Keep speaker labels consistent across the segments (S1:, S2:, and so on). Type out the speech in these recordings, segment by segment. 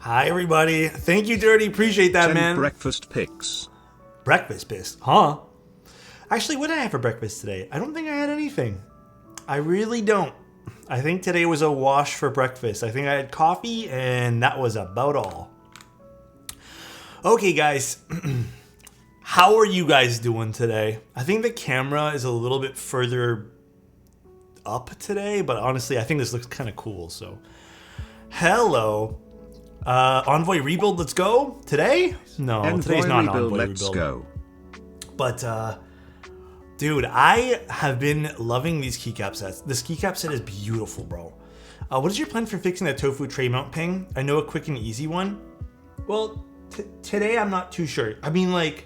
S1: Hi, everybody. Thank you, Dirty. Appreciate that,
S2: 10
S1: man.
S2: breakfast picks.
S1: Breakfast piss, huh? Actually, what did I have for breakfast today? I don't think I had anything. I really don't. I think today was a wash for breakfast. I think I had coffee, and that was about all. Okay, guys. How are you guys doing today? I think the camera is a little bit further up today, but honestly, I think this looks kind of cool, so. Hello. Envoy rebuild, let's go. Today? No, today's not an Envoy rebuild.
S2: Let's go.
S1: But, dude, I have been loving these keycap sets. This keycap set is beautiful, bro. What is your plan for fixing that tofu tray mount ping? I know a quick and easy one. Well, today I'm not too sure. I mean, like,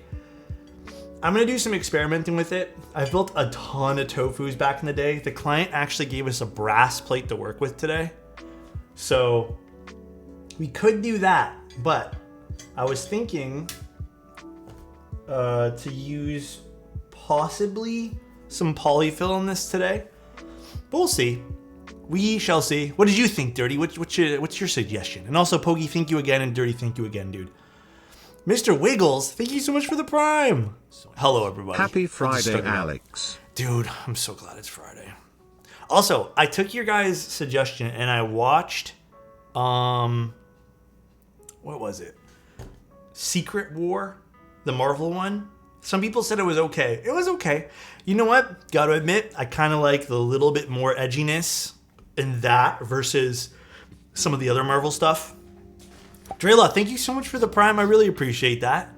S1: I'm going to do some experimenting with it. I've built a ton of tofus back in the day. The client actually gave us a brass plate to work with today. So we could do that, but I was thinking to use possibly some polyfill on this today. But we'll see. We shall see. What did you think, Dirty? What's your suggestion? And also, Pogi, thank you again, and Dirty, thank you again, dude. Mr. Wiggles, thank you so much for the Prime. Hello, everybody.
S2: Happy Friday, Alex.
S1: Dude, I'm so glad it's Friday. Also, I took your guys' suggestion and I watched, what was it? Secret War, the Marvel one. Some people said it was okay. It was okay. You know what? Gotta admit, I kind of like the little bit more edginess in that versus some of the other Marvel stuff. Drayla, thank you so much for the Prime. I really appreciate that.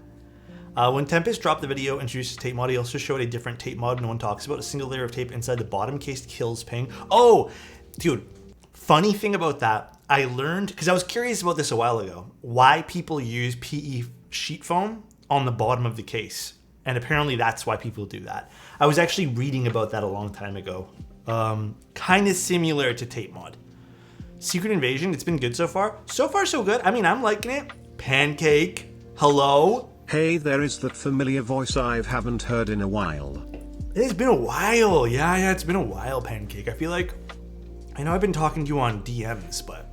S1: When Tempest dropped the video introduced tape mod, he also showed a different tape mod no one talks about. A single layer of tape inside the bottom case kills ping. Oh, dude, funny thing about that, I learned, because I was curious about this a while ago, why people use PE sheet foam on the bottom of the case. And apparently that's why people do that. I was actually reading about that a long time ago. Kind of similar to tape mod. Secret Invasion, it's been good so far. So far, so good. I mean, I'm liking it. Pancake, hello.
S2: Hey, there is that familiar voice I haven't heard in a while.
S1: It's been a while. Yeah, it's been a while, Pancake. I feel like, I know I've been talking to you on DMs, but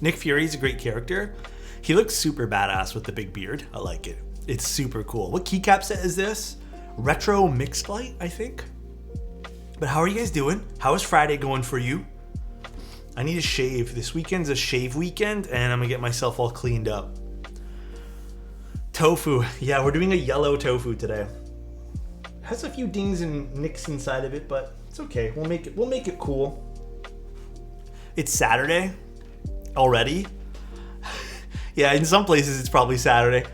S1: Nick Fury's a great character. He looks super badass with the big beard. I like it. It's super cool. What keycap set is this? Retro Mixed Light, I think. But how are you guys doing? How is Friday going for you? I need a shave. This weekend's a shave weekend, and I'm gonna get myself all cleaned up. Tofu. Yeah, we're doing a yellow tofu today. Has a few dings and nicks inside of it, but it's okay. We'll make it cool. It's Saturday already. Yeah, in some places it's probably Saturday.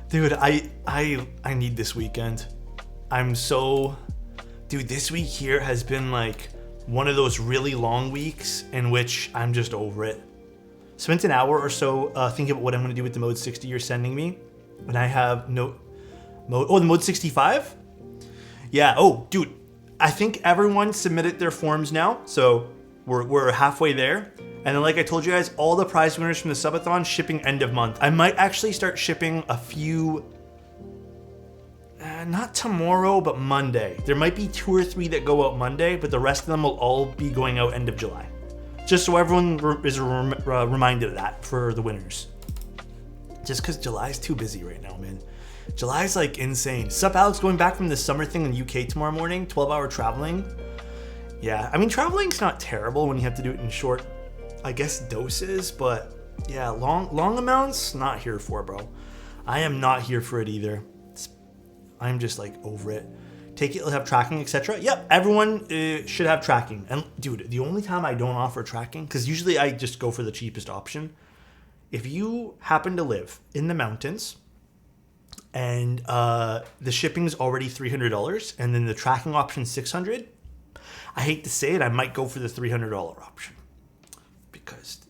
S1: Dude, I need this weekend. Dude, this week here has been like one of those really long weeks in which I'm just over it. Spent an hour or so thinking about what I'm gonna do with the mode 60 you're sending me. And I have the mode 65? Yeah, oh, dude, I think everyone submitted their forms now, so we're halfway there. And then like I told you guys, all the prize winners from the subathon shipping end of month. I might actually start shipping a few, not tomorrow, but Monday. There might be 2 or 3 that go out Monday, but the rest of them will all be going out end of July. Just so everyone is reminded of that for the winners. Just because July's too busy right now, man. July's like insane. Sup, Alex, going back from the summer thing in the UK tomorrow morning, 12-hour traveling. Yeah, I mean, traveling's not terrible when you have to do it in short, I guess, doses, but yeah, long amounts, not here for, bro. I am not here for it either. I'm just like over it. Take it, have tracking, etc. Yep, everyone should have tracking. And dude, the only time I don't offer tracking, because usually I just go for the cheapest option. If you happen to live in the mountains and the shipping's already $300 and then the tracking option's $600, I hate to say it, I might go for the $300 option because,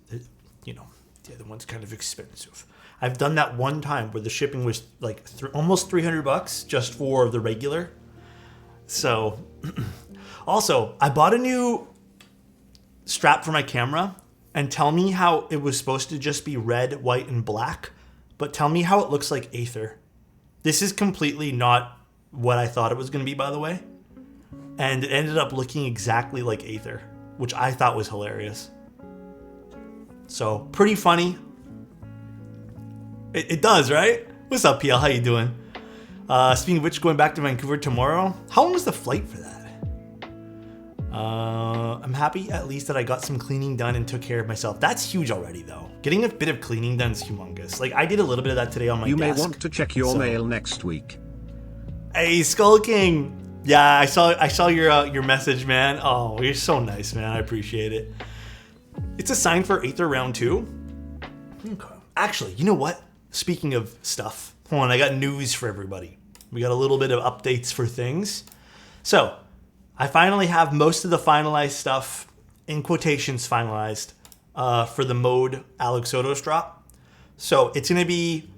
S1: you know, the other one's kind of expensive. I've done that one time where the shipping was like almost $300 just for the regular. So, also, I bought a new strap for my camera. And tell me how it was supposed to just be red, white, and black. But tell me how it looks like Aether. This is completely not what I thought it was going to be, by the way. And it ended up looking exactly like Aether, which I thought was hilarious. So, pretty funny. It does, right? What's up, PL? How you doing? Speaking of which, going back to Vancouver tomorrow. How long is the flight for that? I'm happy at least that I got some cleaning done and took care of myself. That's huge already, though. Getting a bit of cleaning done is humongous. Like, I did a little bit of that today on my desk.
S2: You may want to check your mail next week.
S1: Hey, Skull King. Yeah, I saw your message, man. Oh, you're so nice, man. I appreciate it. It's a sign for Aether round 2. Okay. Actually, you know what? Speaking of stuff, hold on, I got news for everybody. We got a little bit of updates for things. So, I finally have most of the finalized stuff, in quotations finalized, for the mode Alexotos drop. So, it's going to be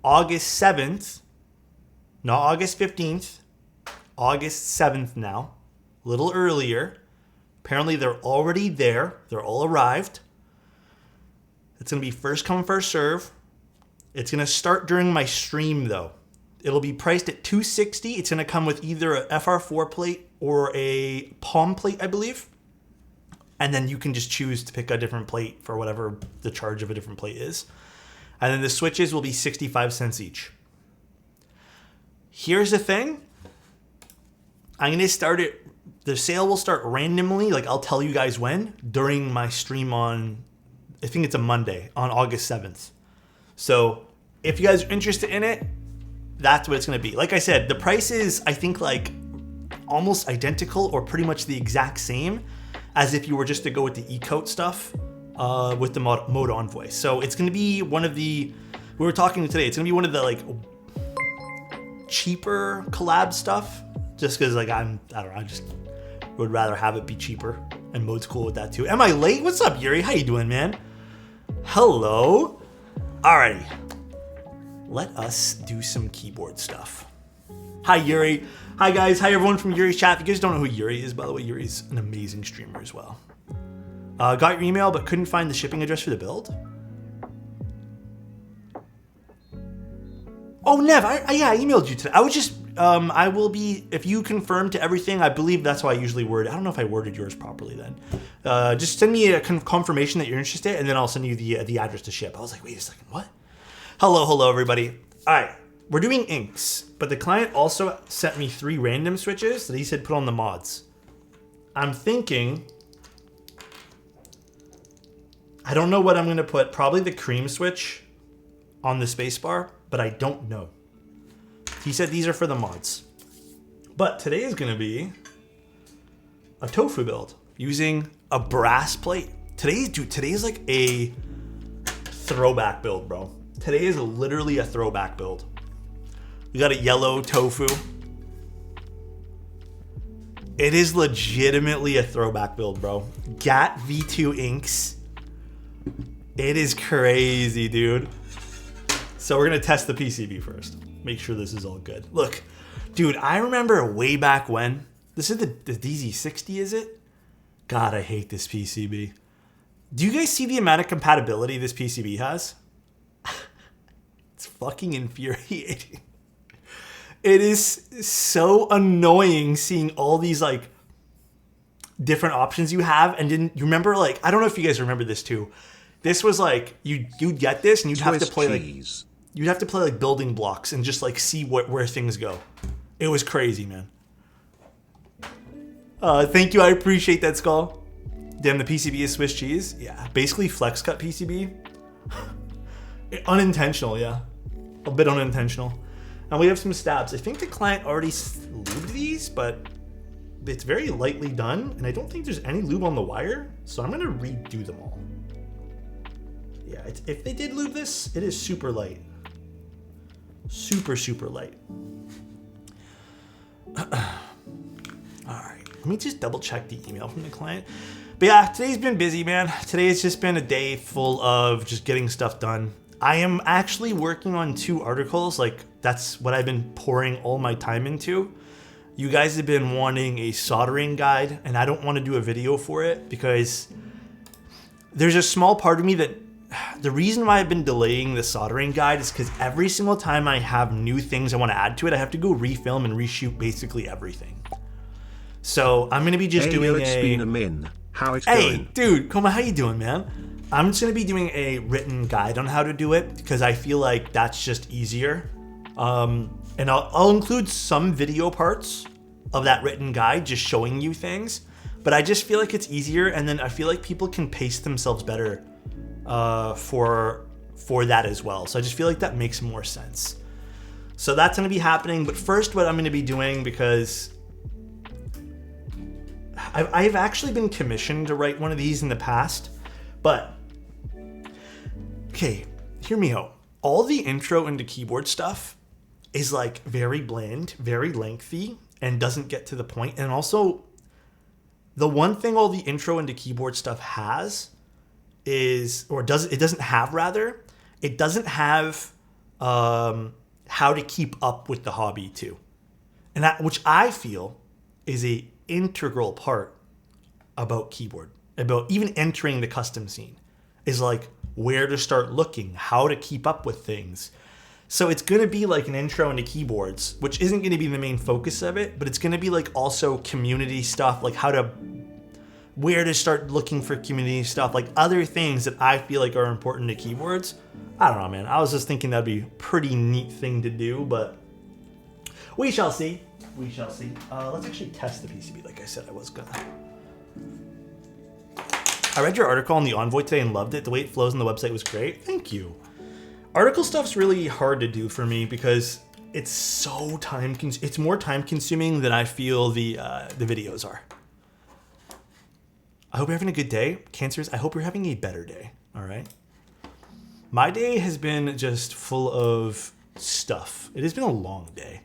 S1: August 7th, not August 15th, August 7th now, a little earlier. Apparently, they're already there. They're all arrived. It's going to be first come, first serve. It's going to start during my stream, though. It'll be priced at $260. It's going to come with either a FR4 plate or a palm plate, I believe. And then you can just choose to pick a different plate for whatever the charge of a different plate is. And then the switches will be 65 cents each. Here's the thing. I'm going to start it. The sale will start randomly. Like, I'll tell you guys when during my stream on, I think it's a Monday, on August 7th. So if you guys are interested in it, that's what it's going to be. Like I said, the price is, I think, like almost identical or pretty much the exact same as if you were just to go with the E-Coat stuff with the Mode Envoy. So it's going to be one of the, we were talking today, it's going to be one of the like cheaper collab stuff. Just because, like, I don't know, I just would rather have it be cheaper, and Mode's cool with that too. Am I late? What's up, Yuri? How you doing, man? Hello. Alrighty. Let us do some keyboard stuff. Hi, Yuri. Hi, guys. Hi, everyone from Yuri's chat. If you guys don't know who Yuri is, by the way, Yuri's an amazing streamer as well. Got your email, but couldn't find the shipping address for the build. Oh, Nev, I emailed you today. I was just, I will be, if you confirm to everything, I believe that's how I usually word. I don't know if I worded yours properly then. Just send me a confirmation that you're interested, and then I'll send you the address to ship. I was like, wait a second, what? Hello, everybody. All right, we're doing inks, but the client also sent me 3 random switches that he said put on the mods. I'm thinking, I don't know what I'm going to put. Probably the cream switch on the spacebar, but I don't know. He said these are for the mods. But today is going to be a tofu build using a brass plate. Today's like a throwback build, bro. Today is literally a throwback build. We got a yellow tofu. It is legitimately a throwback build, bro. GAT V2 inks. It is crazy, dude. So we're going to test the PCB first. Make sure this is all good. Look, dude, I remember way back when. This is the DZ60, is it? God, I hate this PCB. Do you guys see the amount of compatibility this PCB has? It's fucking infuriating. It is so annoying seeing all these like different options you have. And didn't you remember, like, I don't know if you guys remember this too. This was like, you'd get this and you'd have to play cheese. You'd have to play like building blocks and just like see where things go. It was crazy, man. Thank you, I appreciate that, Skull. Damn, the PCB is Swiss cheese. Yeah, basically flex cut PCB. Unintentional, yeah. A bit unintentional. And we have some stabs. I think the client already lubed these, but it's very lightly done. And I don't think there's any lube on the wire. So I'm gonna redo them all. Yeah, if they did lube this, it is super light. Super, super light. All right, let me just double check the email from the client. But yeah, today's been busy, man. Today has just been a day full of just getting stuff done. I am actually working on 2 articles. Like, that's what I've been pouring all my time into. You guys have been wanting a soldering guide, and I don't want to do a video for it because there's a small part of me that the reason why I've been delaying the soldering guide is because every single time I have new things I want to add to it, I have to go refilm and reshoot basically everything. So I'm going to be just doing
S2: it's been a min. How it's
S1: Hey,
S2: going?
S1: dude, Koma, how you doing, man? I'm just going to be doing a written guide on how to do it because I feel like that's just easier. And I'll include some video parts of that written guide just showing you things, but I just feel like it's easier, and then I feel like people can pace themselves better for that as well. So I just feel like that makes more sense. So that's going to be happening, but first what I'm going to be doing, because I've actually been commissioned to write one of these in the past, but okay, hear me out. All the intro into keyboard stuff is like very bland, very lengthy, and doesn't get to the point. And also, the one thing all the intro into keyboard stuff has is, or does it doesn't have rather, it doesn't have how to keep up with the hobby too, and that, which I feel is a integral part about keyboard, about even entering the custom scene, is like where to start looking, how to keep up with things. So it's going to be like an intro into keyboards, which isn't going to be the main focus of it, but it's going to be like also community stuff, like where to start looking for community stuff, like other things that I feel like are important to keyboards. I don't know, man. I was just thinking that'd be a pretty neat thing to do, but we shall see. We shall see. Let's actually test the PCB like I said I was gonna. I read your article on the Envoy today and loved it. The way it flows on the website was great. Thank you. Article stuff's really hard to do for me because it's so it's more time consuming than I feel the videos are. I hope you're having a good day. Cancers, I hope you're having a better day. All right. My day has been just full of stuff. It has been a long day.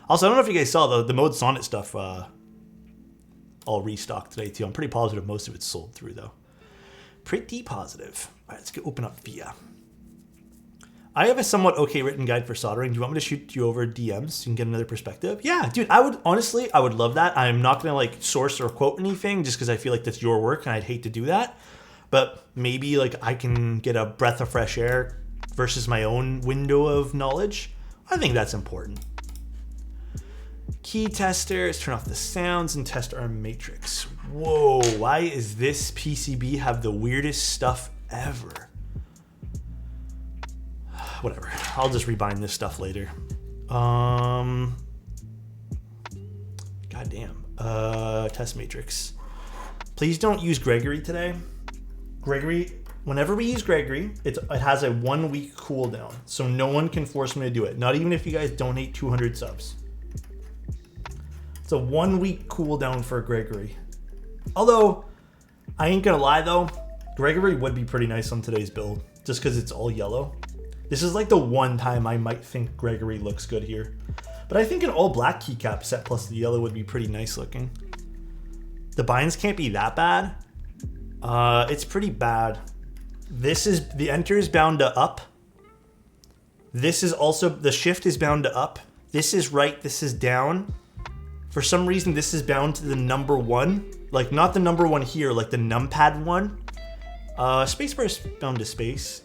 S1: Also, I don't know if you guys saw the Mode Sonnet stuff all restocked today too. I'm pretty positive most of it's sold through though. Pretty positive. All right, let's go open up VIA. I have a somewhat okay written guide for soldering. Do you want me to shoot you over DMs so you can get another perspective? Yeah, dude, I would love that. I'm not gonna like source or quote anything just because I feel like that's your work and I'd hate to do that. But maybe like I can get a breath of fresh air versus my own window of knowledge. I think that's important. Key testers, turn off the sounds and test our matrix. Whoa, why is this PCB have the weirdest stuff ever? Whatever, I'll just rebind this stuff later. Goddamn. Test matrix. Please don't use Gregory today. Gregory, whenever we use Gregory, it has a 1 week cooldown, so no one can force me to do it. Not even if you guys donate 200 subs. It's a 1 week cooldown for Gregory. Although, I ain't gonna lie though, Gregory would be pretty nice on today's build, just because it's all yellow. This is like the one time I might think Gregory looks good here. But I think an all black keycap set plus the yellow would be pretty nice looking. The binds can't be that bad. It's pretty bad. This is, the enter is bound to up. This is also, the shift is bound to up. This is right, this is down. For some reason, this is bound to the number 1. Like not the number 1 here, like the numpad 1. Spacebar is bound to space.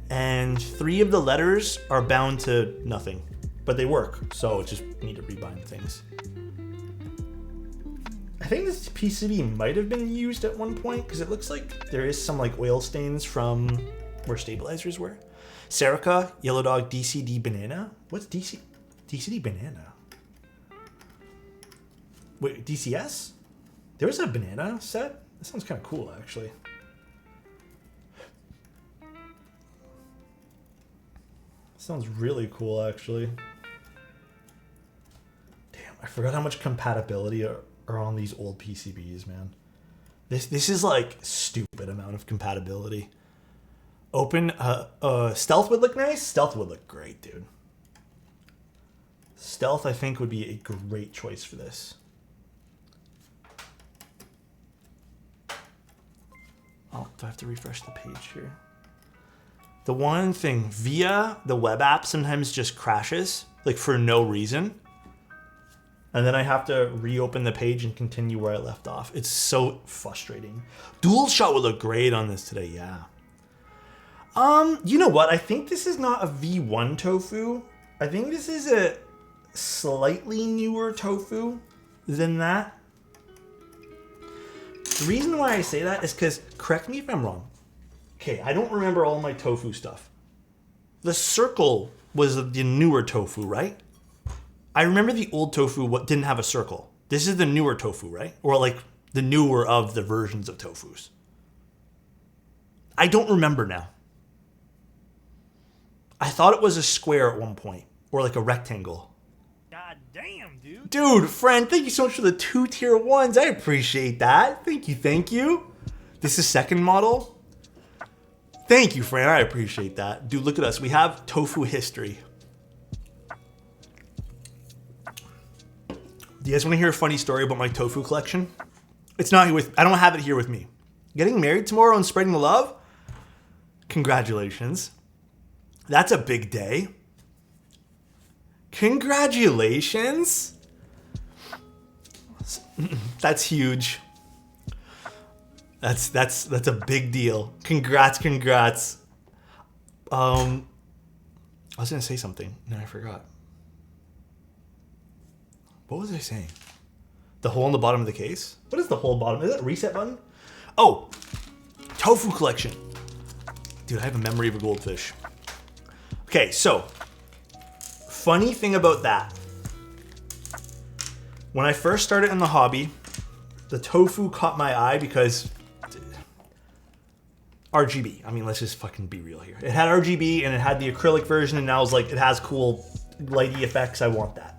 S1: And 3 of the letters are bound to nothing, but they work. So just need to rebind things. I think this PCB might have been used at one point because it looks like there is some like oil stains from where stabilizers were. Serica, Yellow Dog, DCD Banana. What's DCD Banana? Wait, DCS? There was a banana set? That sounds kind of cool actually. Sounds really cool, actually. Damn, I forgot how much compatibility are on these old PCBs, man. This is like stupid amount of compatibility. Open, Stealth would look nice. Stealth would look great, dude. Stealth, I think, would be a great choice for this. Oh, do I have to refresh the page here? The one thing, via the web app sometimes just crashes, like for no reason. And then I have to reopen the page and continue where I left off. It's so frustrating. Dual shot would look great on this today, yeah. You know what? I think this is not a V1 Tofu. I think this is a slightly newer Tofu than that. The reason why I say that is because, correct me if I'm wrong, Okay, I don't remember all my tofu stuff. The circle was the newer tofu, right? I remember the old tofu didn't have a circle. This is the newer tofu, right? Or like the newer of the versions of tofus. I don't remember now. I thought it was a square at one point, or like a rectangle.
S3: God damn, dude.
S1: Dude, friend, thank you so much for the 2-tier 1s. I appreciate that. Thank you. This is second model. Thank you, friend. I appreciate that. Dude, look at us. We have tofu history. Do you guys want to hear a funny story about my tofu collection? It's not here I don't have it here with me. Getting married tomorrow and spreading the love? Congratulations. That's a big day. Congratulations. That's huge. That's a big deal. Congrats. I was gonna say something. No, I forgot. What was I saying? The hole in the bottom of the case? What is the hole bottom? Is that a reset button? Oh, tofu collection. Dude, I have a memory of a goldfish. Okay, so funny thing about that. When I first started in the hobby, the tofu caught my eye because RGB. I mean, let's just fucking be real here. It had RGB and it had the acrylic version, and now it's like, it has cool lighty effects. I want that.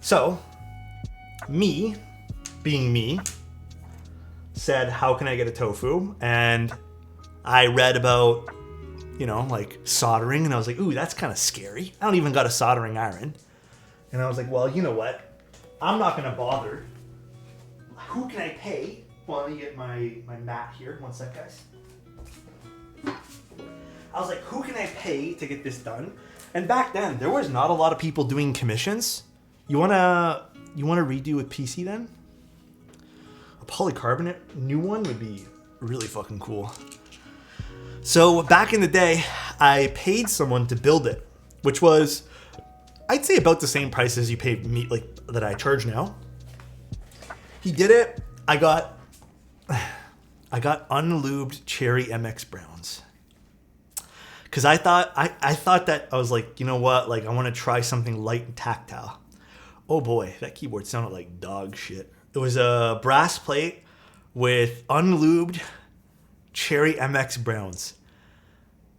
S1: So, me, being me, said, how can I get a tofu? And I read about, you know, like soldering, and I was like, ooh, that's kind of scary. I don't even got a soldering iron. And I was like, well, you know what? I'm not going to bother. Who can I pay? Well, let me get my mat here. One sec, guys. I was like, who can I pay to get this done? And back then, there was not a lot of people doing commissions. You wanna redo a PC then? A polycarbonate new one would be really fucking cool. So back in the day, I paid someone to build it, which was, I'd say, about the same price as you pay me, like that I charge now. He did it. I got unlubed cherry MX Browns. Cause I thought that I was like, you know what? Like, I want to try something light and tactile. Oh boy, that keyboard sounded like dog shit. It was a brass plate with unlubed cherry MX Browns.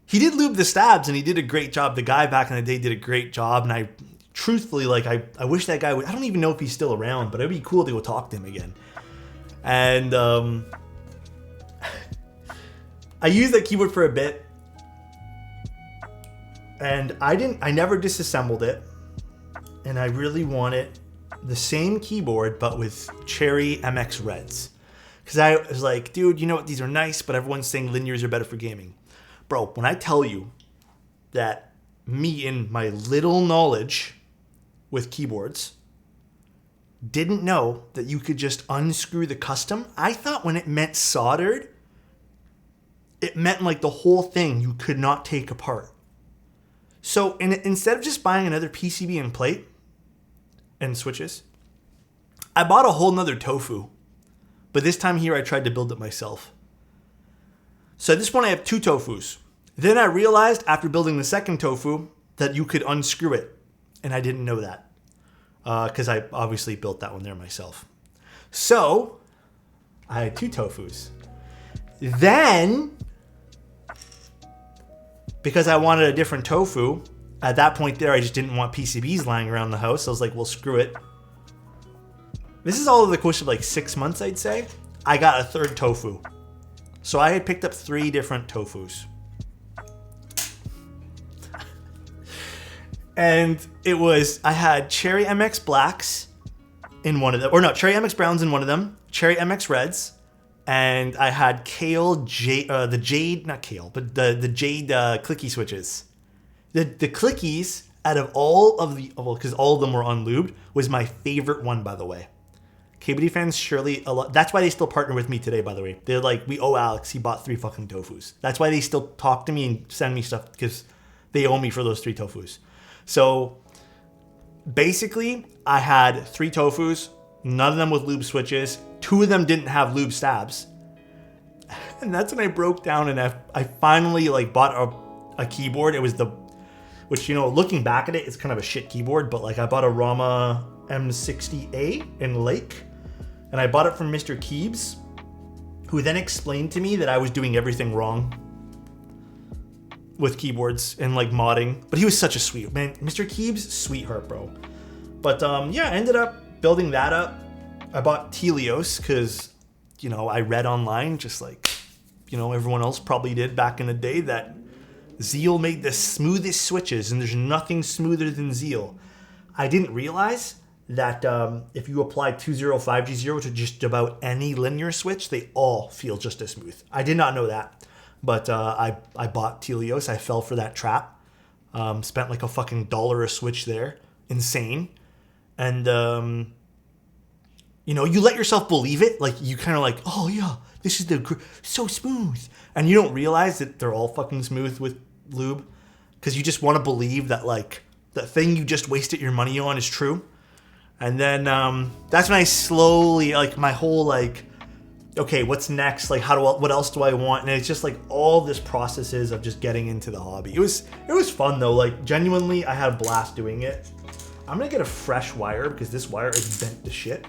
S1: He did lube the stabs and he did a great job. The guy back in the day did a great job. And I truthfully, like, I wish that guy would, I don't even know if he's still around, but it'd be cool to go talk to him again. And I used that keyboard for a bit. And I never disassembled it. And I really wanted the same keyboard, but with cherry MX Reds. Because I was like, dude, you know what? These are nice, but everyone's saying linears are better for gaming. Bro, when I tell you that me in my little knowledge with keyboards didn't know that you could just unscrew the custom, I thought when it meant soldered, it meant like the whole thing you could not take apart. So instead of just buying another PCB and plate and switches, I bought a whole nother tofu. But this time here, I tried to build it myself. So at this point, I have 2 tofus. Then I realized after building the second tofu that you could unscrew it. And I didn't know that. Because I obviously built that one there myself. So I had 2 tofus. Then, because I wanted a different tofu, at that point there, I just didn't want PCBs lying around the house. I was like, well, screw it. This is all over the course of like 6 months, I'd say. I got a 3rd tofu. So I had picked up 3 different tofus. And it was, I had cherry MX Blacks in one of them, or no, cherry MX Browns in one of them, cherry MX Reds, and I had the Jade clicky switches. The clickies out of all of the, well, because all of them were unlubed, was my favorite one, by the way. KBD fans surely a lot. That's why they still partner with me today, by the way. They're like, we owe Alex. He bought 3 fucking tofus. That's why they still talk to me and send me stuff, because they owe me for those 3 tofus. So basically, I had 3 tofus, none of them with lube switches. 2 of them didn't have lube stabs. And that's when I broke down and I finally like bought a keyboard. It was which, you know, looking back at it, it's kind of a shit keyboard, but like I bought a Rama M60A in Lake, and I bought it from Mr. Keebs, who then explained to me that I was doing everything wrong with keyboards and like modding. But he was such a sweet man. Mr. Keebs, sweetheart, bro. But yeah, I ended up building that up. I bought Telios because, you know, I read online, just like, you know, everyone else probably did back in the day, that Zeal made the smoothest switches, and there's nothing smoother than Zeal. I didn't realize that if you apply 205G0 to just about any linear switch, they all feel just as smooth. I did not know that, but I bought Telios. I fell for that trap. Spent like a fucking $1 a switch there. Insane. And, you know, you let yourself believe it. Like, you kind of like, oh yeah, this is so smooth. And you don't realize that they're all fucking smooth with lube, because you just want to believe that like the thing you just wasted your money on is true. And then that's when I slowly, like, my whole like, okay, what's next? Like, what else do I want? And it's just like all this processes of just getting into the hobby. It was fun though. Like, genuinely, I had a blast doing it. I'm gonna get a fresh wire because this wire is bent to shit.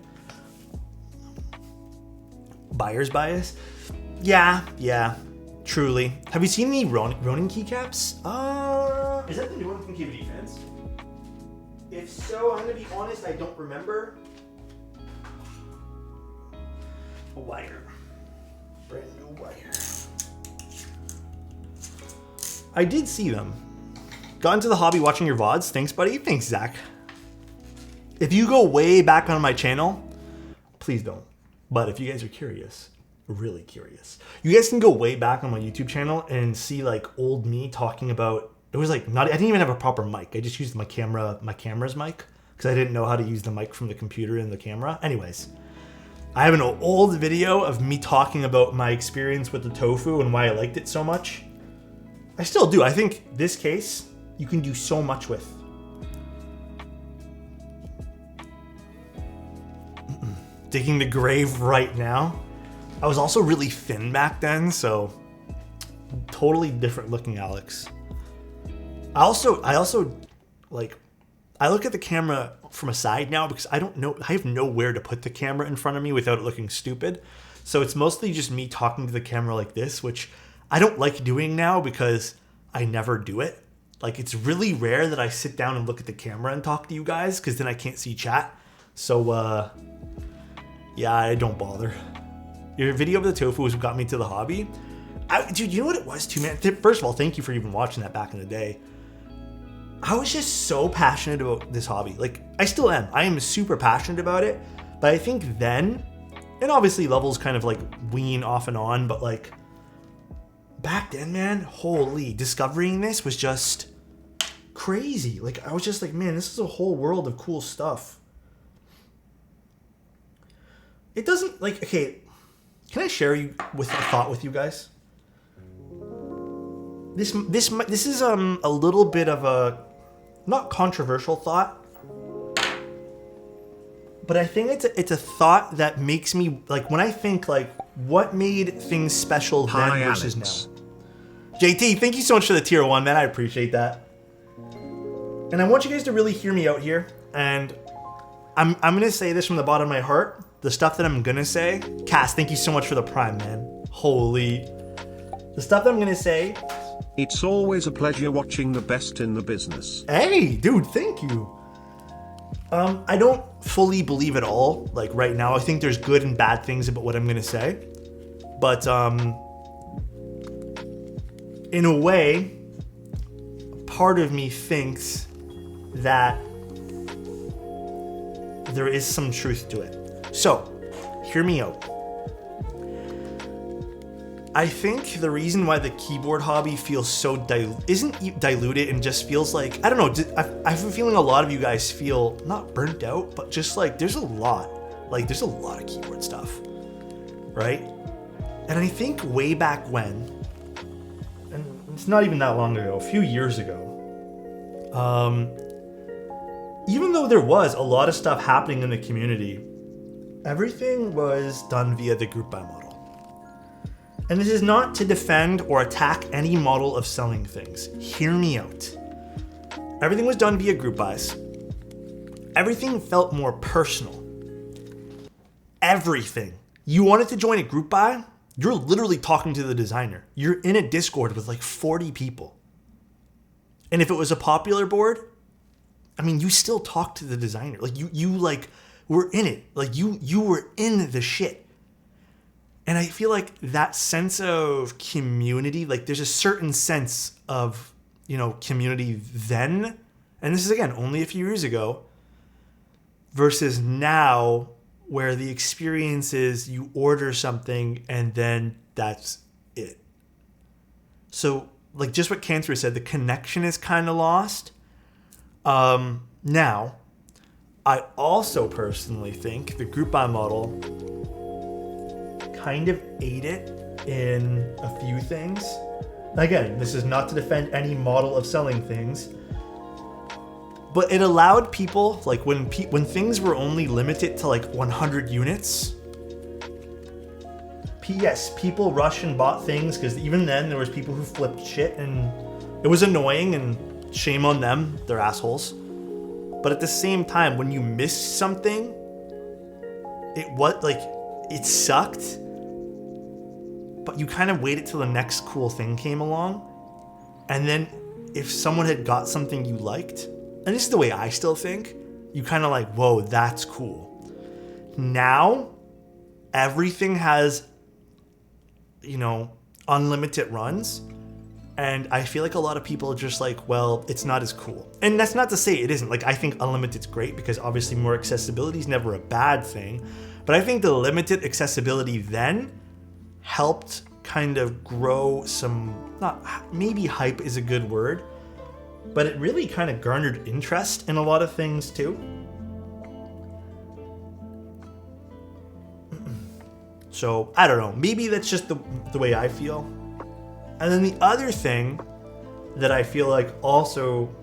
S1: Buyer's bias. Yeah, truly. Have you seen any Ronin keycaps? Is that the new one from KBD Fans? If so, I'm gonna be honest, I don't remember. A wire. Brand new wire. I did see them. Got into the hobby watching your VODs. Thanks, buddy. Thanks, Zach. If you go way back on my channel, please don't. But if you guys are curious, really curious, you guys can go way back on my YouTube channel and see like old me talking about, it was like I didn't even have a proper mic. I just used my camera's mic because I didn't know how to use the mic from the computer and the camera. Anyways, I have an old video of me talking about my experience with the Tofu and why I liked it so much. I still do. I think this case you can do so much with. Digging the grave right now. I was also really thin back then, so totally different looking Alex. I also like, I look at the camera from a side now because I have nowhere to put the camera in front of me without it looking stupid. So it's mostly just me talking to the camera like this, which I don't like doing now because I never do it. Like, it's really rare that I sit down and look at the camera and talk to you guys because then I can't see chat. So, yeah, I don't bother. Your video of the tofu was what got me to the hobby. Dude, you know what it was too, man? First of all, thank you for even watching that back in the day. I was just so passionate about this hobby. Like, I still am. I am super passionate about it. But I think then, and obviously levels kind of like wean off and on, but like back then, man, holy, discovering this was just crazy. Like, I was just like, man, this is a whole world of cool stuff. It doesn't, like, okay, can I share a thought with you guys? This is a little bit of a not controversial thought, but I think it's a thought that makes me, like, when I think like what made things special then versus now. JT, thank you so much for the tier 1, man. I appreciate that. And I want you guys to really hear me out here. And I'm gonna say this from the bottom of my heart. The stuff that I'm gonna say, Cass, thank you so much for the prime, man. Holy. The stuff that I'm gonna say.
S2: It's always a pleasure watching the best in the business.
S1: Hey, dude, thank you. I don't fully believe it all, like right now. I think there's good and bad things about what I'm gonna say. But in a way, part of me thinks that there is some truth to it. So, hear me out. I think the reason why the keyboard hobby feels so isn't diluted and just feels like, I don't know, I have a feeling a lot of you guys feel not burnt out, but just like there's a lot of keyboard stuff, right? And I think way back when, and it's not even that long ago, a few years ago, even though there was a lot of stuff happening in the community, everything was done via the group buy model. And this is not to defend or attack any model of selling things. Hear me out. Everything was done via group buys. Everything felt more personal. Everything. You wanted to join a group buy, you're literally talking to the designer. You're in a Discord with like 40 people. And if it was a popular board, I mean, you still talk to the designer. Like you like were in it. Like you were in the shit. And I feel like that sense of community, like there's a certain sense of, you know, community then, and this is again only a few years ago, versus now where the experience is you order something and then that's it. So like just what Cancer said, the connection is kind of lost. Now, I also personally think the group buy model kind of ate it in a few things. Again, this is not to defend any model of selling things, but it allowed people, like when things were only limited to like 100 units, yes, people rushed and bought things because even then there was people who flipped shit and it was annoying and shame on them, they're assholes. But at the same time, when you missed something, it sucked, but you kind of waited till the next cool thing came along. And then if someone had got something you liked, and this is the way I still think, you kind of like, whoa, that's cool. Now, everything has, you know, unlimited runs. And I feel like a lot of people are just like, well, it's not as cool. And that's not to say it isn't. Like, I think unlimited's great because obviously more accessibility is never a bad thing. But I think the limited accessibility then helped kind of grow some, not maybe hype is a good word, but it really kind of garnered interest in a lot of things too. So I don't know, maybe that's just the way I feel. And then the other thing that I feel like also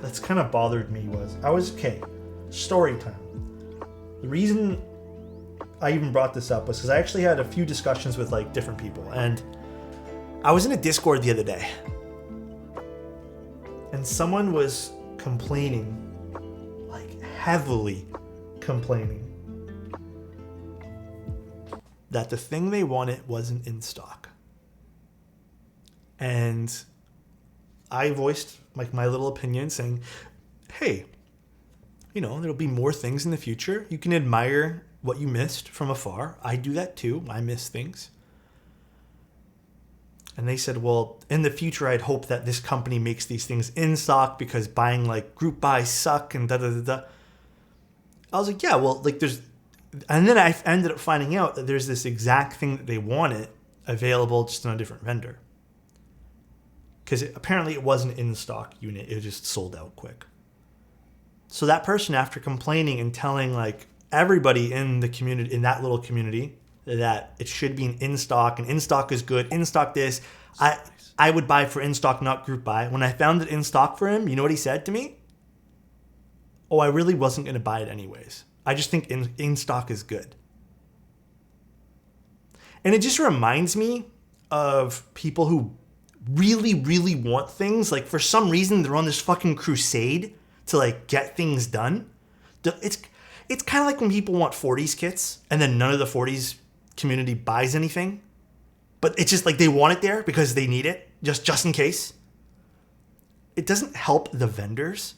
S1: that's kind of bothered me was, story time. The reason I even brought this up was because I actually had a few discussions with like different people, and I was in a Discord the other day and someone was complaining, like heavily complaining, that the thing they wanted wasn't in stock. And I voiced like my little opinion saying, hey, you know, there'll be more things in the future. You can admire what you missed from afar. I do that too. I miss things. And they said, well, in the future, I'd hope that this company makes these things in stock because buying like group buys suck and da-da-da-da. I was like, yeah, well, like there's... And then I ended up finding out that there's this exact thing that they wanted available just on a different vendor. Because apparently it wasn't in stock unit. It just sold out quick. So that person, after complaining and telling like everybody in the community, in that little community, that it should be an in stock and in stock is good, in stock this, I would buy for in stock, not group buy. When I found it in stock for him, you know what he said to me? Oh, I really wasn't going to buy it anyways. I just think in stock is good. And it just reminds me of people who really, really want things. Like for some reason, they're on this fucking crusade to like get things done. It's kind of like when people want 40s kits and then none of the 40s community buys anything. But it's just like they want it there because they need it, just in case. It doesn't help the vendors.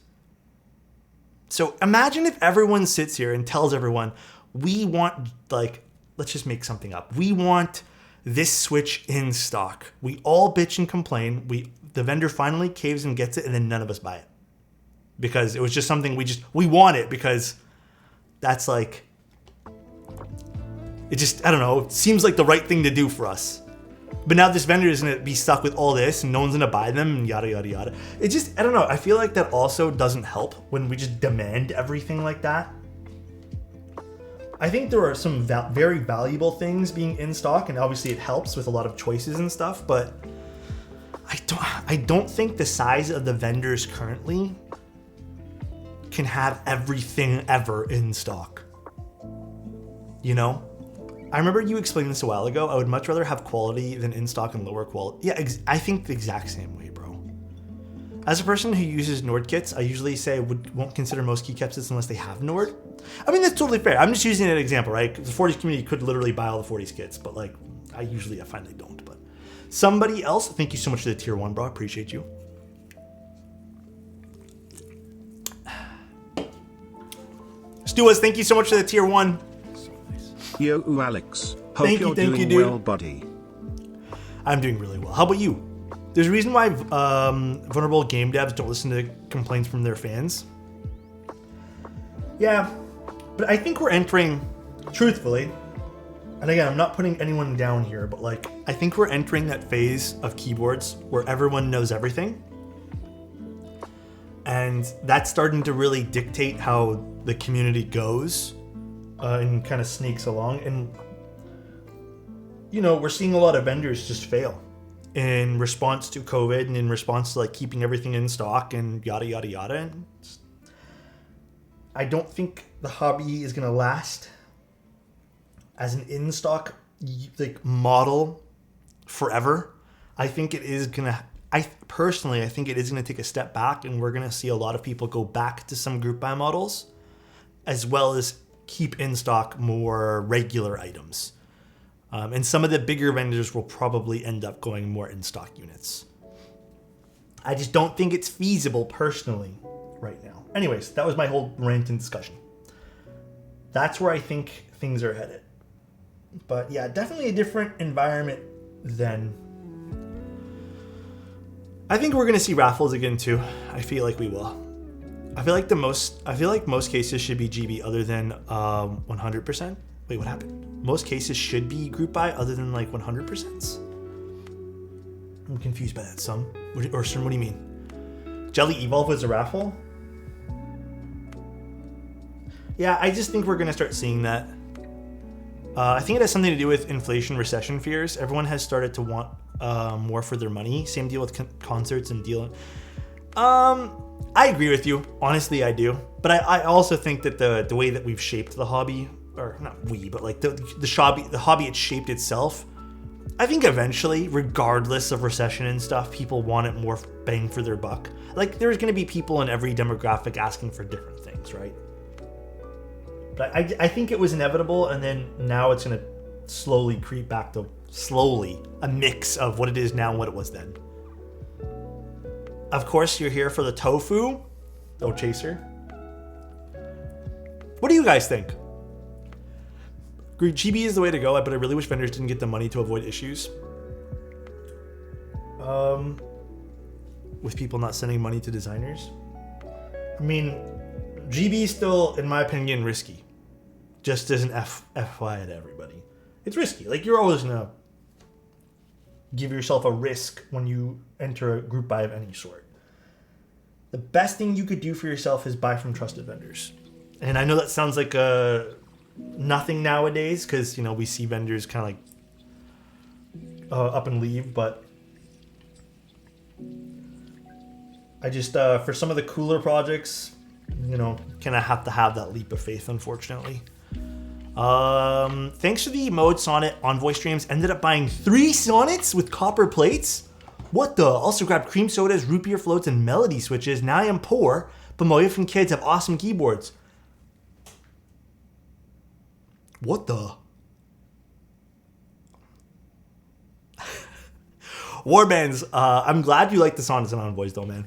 S1: So imagine if everyone sits here and tells everyone, we want, like, let's just make something up. We want this Switch in stock. We all bitch and complain. The vendor finally caves and gets it, and then none of us buy it. Because it was just something we want it because that's like, it just, I don't know, it seems like the right thing to do for us. But now this vendor is going to be stuck with all this and no one's going to buy them and yada, yada, yada. It just, I don't know. I feel like that also doesn't help when we just demand everything like that. I think there are some very valuable things being in stock, and obviously it helps with a lot of choices and stuff, but I don't think the size of the vendors currently can have everything ever in stock. You know? I remember you explaining this a while ago. I would much rather have quality than in stock and lower quality. Yeah, I think the exact same way, bro. As a person who uses Nord kits, I usually say won't consider most keycaps unless they have Nord. I mean, that's totally fair. I'm just using an example, right? The 40s community could literally buy all the 40s kits, but like, I find they don't. But somebody else, thank you so much for the tier 1, bro. I appreciate you. Stuas, thank you so much for the tier 1.
S2: Yo, Alex. Hope
S1: Thank
S2: you're
S1: you,
S2: doing
S1: dude.
S2: well, buddy.
S1: I'm doing really well. How about you? There's a reason why vulnerable game devs don't listen to complaints from their fans. Yeah, but I think we're entering, truthfully, and again, I'm not putting anyone down here, but like, I think we're entering that phase of keyboards where everyone knows everything. And that's starting to really dictate how the community goes and kind of sneaks along. And, you know, we're seeing a lot of vendors just fail in response to COVID and in response to like keeping everything in stock and yada, yada, yada. And I don't think the hobby is going to last as an in-stock like model forever. I think it is going to, I think it is going to take a step back, and we're going to see a lot of people go back to some group buy models, as well as keep in stock more regular items. And some of the bigger vendors will probably end up going more in stock units. I just don't think it's feasible personally right now. Anyways, that was my whole rant and discussion. That's where I think things are headed. But yeah, definitely a different environment than... I think we're going to see raffles again too. I feel like we will. I feel like most cases should be GB other than 100%. Wait, what happened? Most cases should be group buy other than like 100%. I'm confused by that, Sum. What do you mean? Jelly Evolve was a raffle? Yeah, I just think we're going to start seeing that. I think it has something to do with inflation, recession fears. Everyone has started to want more for their money. Same deal with concerts and deal. I agree with you. Honestly, I do. But I also think that the way that we've shaped the hobby, or not we, but like the hobby it's shaped itself, I think eventually, regardless of recession and stuff, people want it more bang for their buck. Like, there's going to be people in every demographic asking for different things, right? But I think it was inevitable, and then now it's going to slowly creep back to a mix of what it is now and what it was then. Of course, you're here for the tofu. No chaser. What do you guys think? GB is the way to go, but I really wish vendors didn't get the money to avoid issues. With people not sending money to designers. I mean, GB is still, in my opinion, risky. Just as an FYI to everybody. It's risky. Like, you're always gonna give yourself a risk when you enter a group buy of any sort. The best thing you could do for yourself is buy from trusted vendors. And I know that sounds like nothing nowadays, because, you know, we see vendors kind of like up and leave, but I just, for some of the cooler projects, you know, kind of have to have that leap of faith, unfortunately. Thanks for the Mode Sonnet Envoy streams. Ended up buying 3 sonnets with copper plates. What the? Also grabbed cream sodas, root beer floats, and melody switches. Now I am poor, but my wife and kids have awesome keyboards. What the? Warbands, I'm glad you like the sonnets and envoys though, man.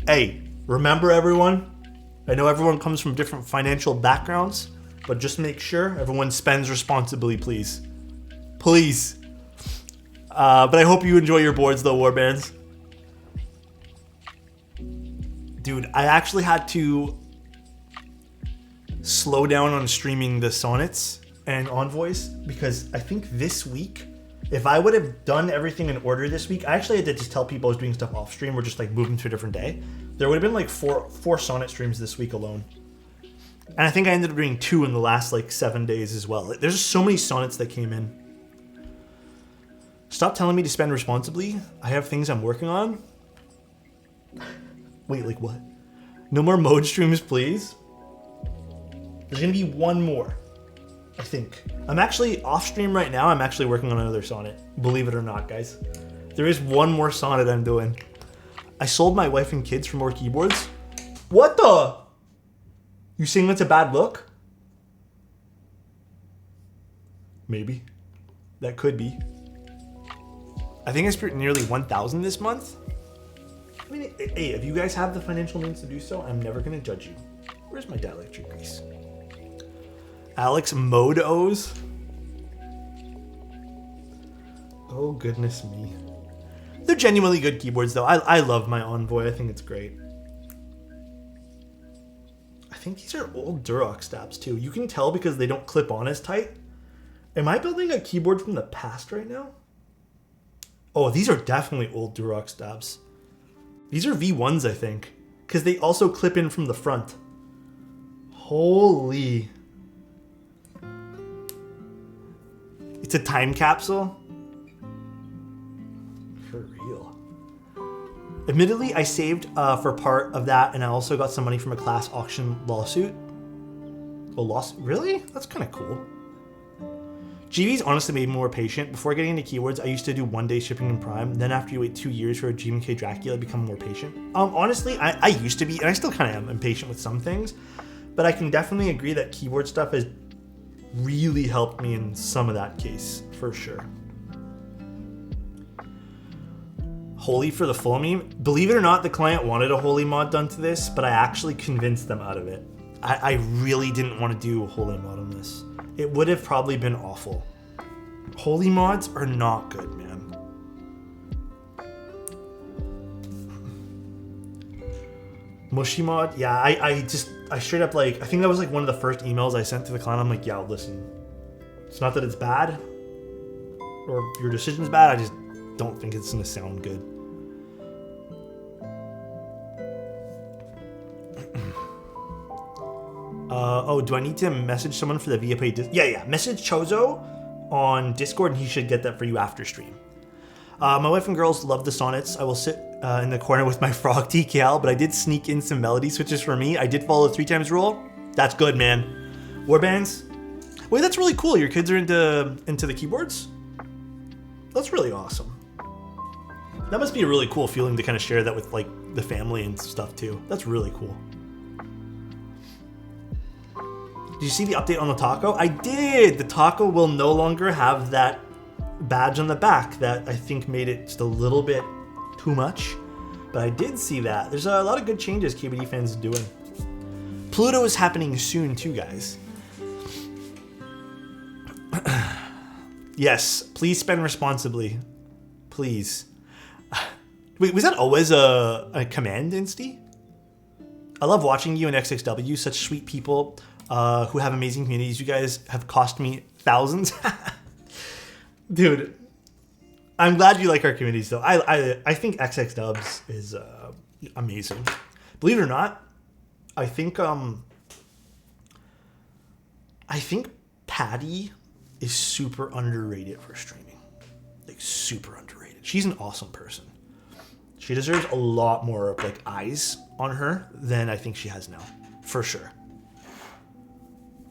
S1: Hey, remember everyone? I know everyone comes from different financial backgrounds, but just make sure everyone spends responsibly, please. Please. But I hope you enjoy your boards though, Warbands. Dude, I actually had to slow down on streaming the sonnets and envoys, because I think this week, if I would have done everything in order this week, I actually had to just tell people I was doing stuff off stream or just like moving to a different day. There would have been like four sonnet streams this week alone. And I think I ended up doing 2 in the last like 7 days as well. There's just so many sonnets that came in. Stop telling me to spend responsibly. I have things I'm working on. Wait, like what? No more mode streams, please. There's gonna be one more. I think. I'm actually off stream right now. I'm actually working on another sonnet. Believe it or not, guys. There is one more sonnet I'm doing. I sold my wife and kids for more keyboards. What the? You saying that's a bad look? Maybe. That could be. I think I spent nearly 1,000 this month. I mean, hey, if you guys have the financial means to do so, I'm never going to judge you. Where's my dielectric grease? Alexotos. Oh, goodness me. They're genuinely good keyboards, though. I love my Envoy. I think it's great. I think these are old Durox stabs, too. You can tell because they don't clip on as tight. Am I building a keyboard from the past right now? Oh, these are definitely old Durox stabs. These are V1s, I think. Because they also clip in from the front. Holy. It's a time capsule? For real. Admittedly, I saved for part of that, and I also got some money from a class auction lawsuit. A lawsuit? Really? That's kind of cool. GV's honestly made me more patient. Before getting into keyboards, I used to do 1 day shipping in Prime. Then after you wait 2 years for a GMK Dracula, I become more patient. Honestly, I used to be, and I still kind of am impatient with some things, but I can definitely agree that keyboard stuff has really helped me in some of that case, for sure. Holy for the full meme. Believe it or not, the client wanted a Holy mod done to this, but I actually convinced them out of it. I really didn't want to do a Holy mod on this. It would have probably been awful. Holy mods are not good, man. Mushy mod? Yeah, I straight up like, I think that was like one of the first emails I sent to the client. I'm like, yeah, listen, it's not that it's bad or your decision's bad. I just don't think it's gonna sound good. Oh, do I need to message someone for the VOD? Yeah. Message Chozo on Discord and he should get that for you after stream. My wife and girls love the sonnets. I will sit in the corner with my frog TKL, but I did sneak in some melody switches for me. I did follow the 3 times rule. That's good, man. Warbands. Wait, that's really cool. Your kids are into the keyboards? That's really awesome. That must be a really cool feeling to kind of share that with like the family and stuff too. That's really cool. Did you see the update on the taco? I did! The taco will no longer have that badge on the back that I think made it just a little bit too much. But I did see that. There's a lot of good changes KBD fans are doing. Pluto is happening soon too, guys. Yes, please spend responsibly. Please. Wait, was that always a command, Insty? I love watching you and XXW, such sweet people. Who have amazing communities. You guys have cost me thousands. Dude, I'm glad you like our communities though. I think XX Dubs is amazing. Believe it or not, I think Patty is super underrated for streaming. Like super underrated. She's an awesome person. She deserves a lot more like eyes on her than I think she has now, for sure.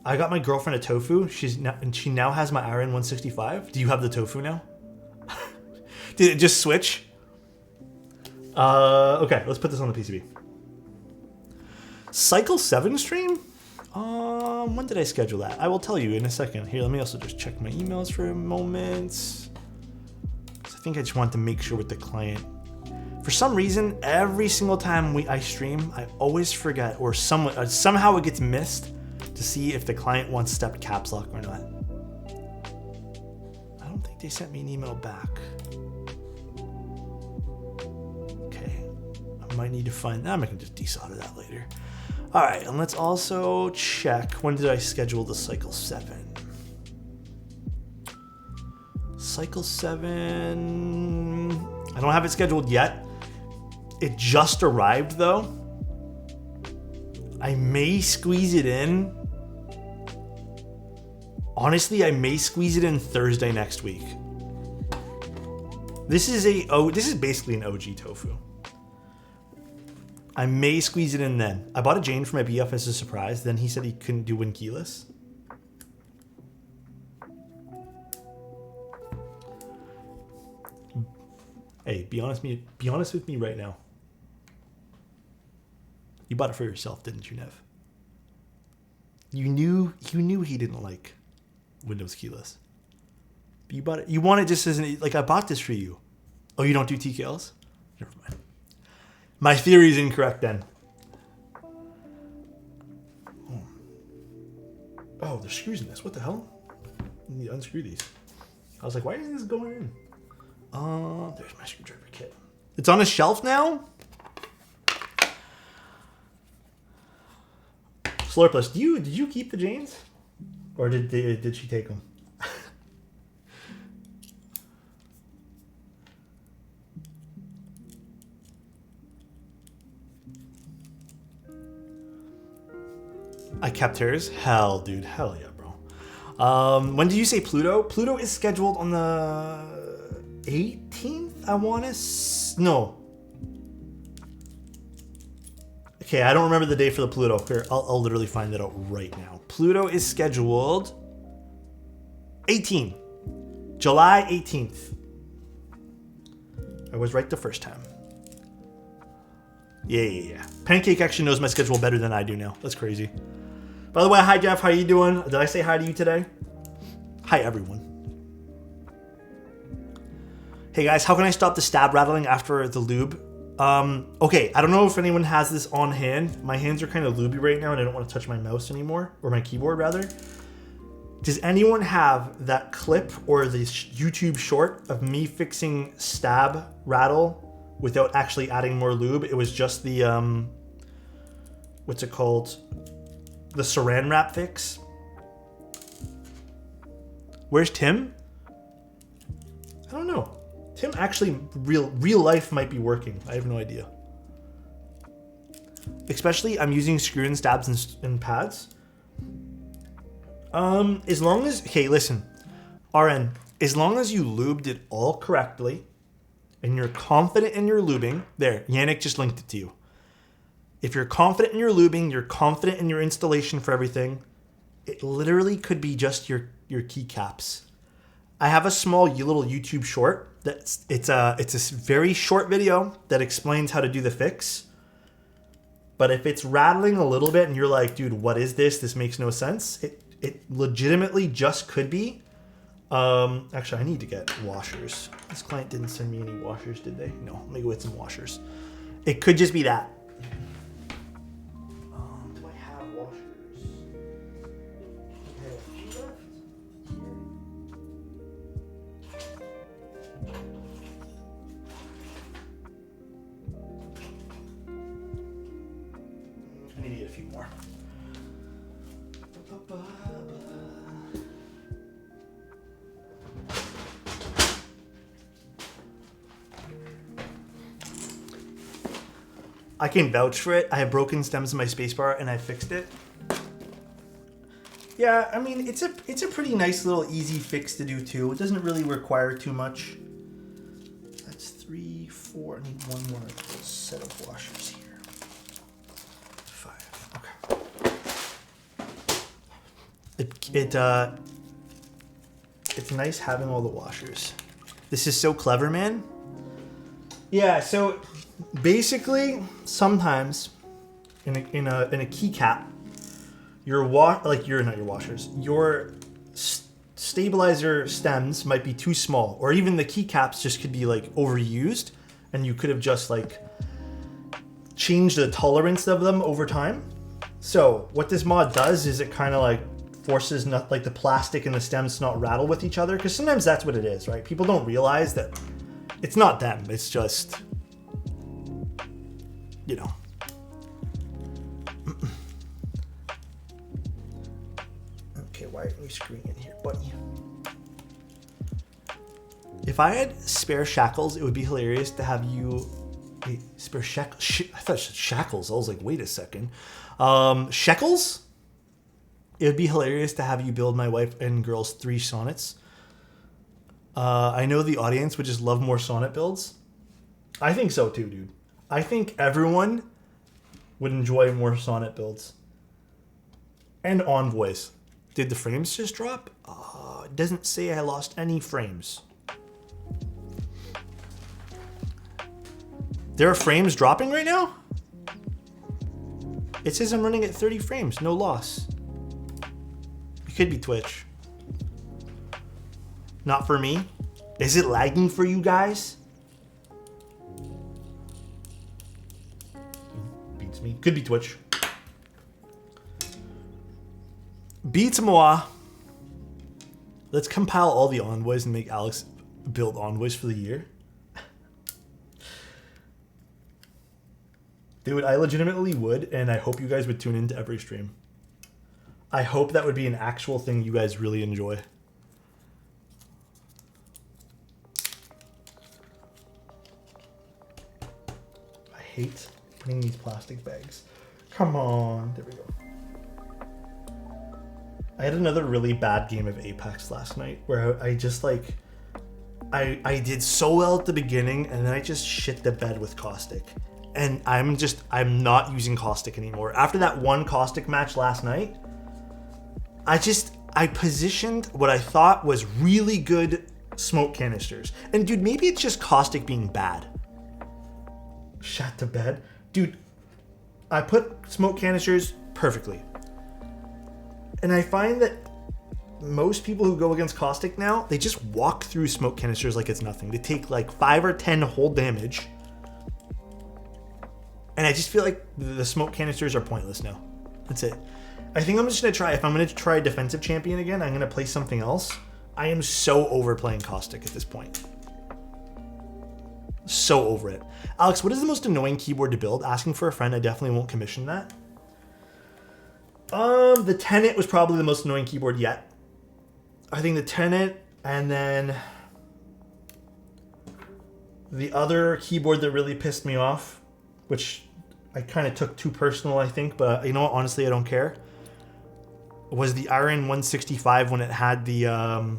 S1: I got my girlfriend a Tofu. She now has my Iron 165. Do you have the Tofu now? Did it just switch? Okay, let's put this on the PCB. Cycle 7 stream? When did I schedule that? I will tell you in a second. Here, let me also just check my emails for a moment. I think I just want to make sure with the client. For some reason, every single time I stream, I always forget, or somehow it gets missed, to see if the client wants step caps lock or not. I don't think they sent me an email back. Okay, I might need to find that. I can just desolder that later. All right, and let's also check, when did I schedule the Cycle 7? Cycle 7, I don't have it scheduled yet. It just arrived though. I may squeeze it in. Honestly, I may squeeze it in Thursday next week. This is basically an OG tofu. I may squeeze it in then. I bought a Jane for my BF as a surprise. Then he said he couldn't do one keyless. Hey, be honest with me right now. You bought it for yourself, didn't you, Nev? You knew he didn't like Windows keyless. But you bought it. You want it just as like I bought this for you. Oh, you don't do TKLs? Never mind. My theory is incorrect then. Oh, there's screws in this. What the hell? I need to unscrew these. I was like, why isn't this going in? There's my screwdriver kit. It's on a shelf now? Slurpless, did you keep the Janes? Or did she take them? I kept hers? Hell, dude. Hell yeah, bro. When did you say Pluto? Pluto is scheduled on the 18th, I want to... No. Okay, I don't remember the day for the Pluto. Here, I'll literally find it out right now. Pluto is scheduled... 18. July 18th. I was right the first time. Yeah. Pancake actually knows my schedule better than I do now. That's crazy. By the way, hi Jeff, how you doing? Did I say hi to you today? Hi everyone. Hey guys, how can I stop the stab rattling after the lube? Okay, I don't know if anyone has this on hand. My hands are kind of lubey right now and I don't want to touch my mouse anymore, or my keyboard rather. Does anyone have that clip or the YouTube short of me fixing stab rattle without actually adding more lube? It was just the, what's it called? The saran wrap fix. Where's Tim? I don't know. Tim actually real life might be working. I have no idea. Especially I'm using screw-in stabs and pads. As long as, okay, listen, RN, as long as you lubed it all correctly and you're confident in your lubing, there, Yannick just linked it to you. If you're confident in your lubing, you're confident in your installation for everything, it literally could be just your keycaps. I have a small little YouTube short it's a very short video that explains how to do the fix. But if it's rattling a little bit and you're like, dude, what is this? This makes no sense. It legitimately just could be. Actually, I need to get washers. This client didn't send me any washers, did they? No, let me go get some washers. It could just be that. Do I have washers? I have a few left. I need a few more. I can vouch for it. I have broken stems in my spacebar and I fixed it. Yeah, I mean, it's a pretty nice little easy fix to do too. It doesn't really require too much. That's 3, 4. I need one more set of washers here. 5. Okay. It's nice having all the washers. This is so clever, man. Yeah, so basically, sometimes in a keycap, your stabilizer stems might be too small, or even the keycaps just could be like overused, and you could have just like changed the tolerance of them over time. So what this mod does is it kind of like forces the plastic and the stems to not rattle with each other, because sometimes that's what it is, right? People don't realize that it's not them, it's just, you know. Okay, why are you screwing in here, buddy? If I had spare shackles, it would be hilarious to have you... Wait, spare shackles? I thought it said shackles. I was like, wait a second. Shekels? It would be hilarious to have you build my wife and girls 3 sonnets. I know the audience would just love more sonnet builds. I think so too, dude. I think everyone would enjoy more sonnet builds. And envoys. Did the frames just drop? It doesn't say I lost any frames. There are frames dropping right now? It says I'm running at 30 frames, no loss. It could be Twitch. Not for me. Is it lagging for you guys? Beats me. Could be Twitch. Beats moi. Let's compile all the envoys and make Alex build envoys for the year. Dude, I legitimately would, and I hope you guys would tune into every stream. I hope that would be an actual thing you guys really enjoy. I hate putting these plastic bags. Come on. There we go. I had another really bad game of Apex last night where I just like... I did so well at the beginning, and then I just shit the bed with Caustic. And I'm not using Caustic anymore. After that one Caustic match last night, I positioned what I thought was really good smoke canisters. And dude, maybe it's just Caustic being bad. Shut the bed. Dude, I put smoke canisters perfectly. And I find that most people who go against Caustic now, they just walk through smoke canisters like it's nothing. They take like 5 or 10 whole damage. And I just feel like the smoke canisters are pointless now. That's it. I think I'm just going to try, if I'm going to try defensive champion again, I'm going to play something else. I am so over playing Caustic at this point. So over it. Alex, what is the most annoying keyboard to build? Asking for a friend, I definitely won't commission that. The Tenet was probably the most annoying keyboard yet. I think the Tenet, and then the other keyboard that really pissed me off, which I kind of took too personal, I think, but you know what, honestly, I don't care, was the Iron 165 when it had the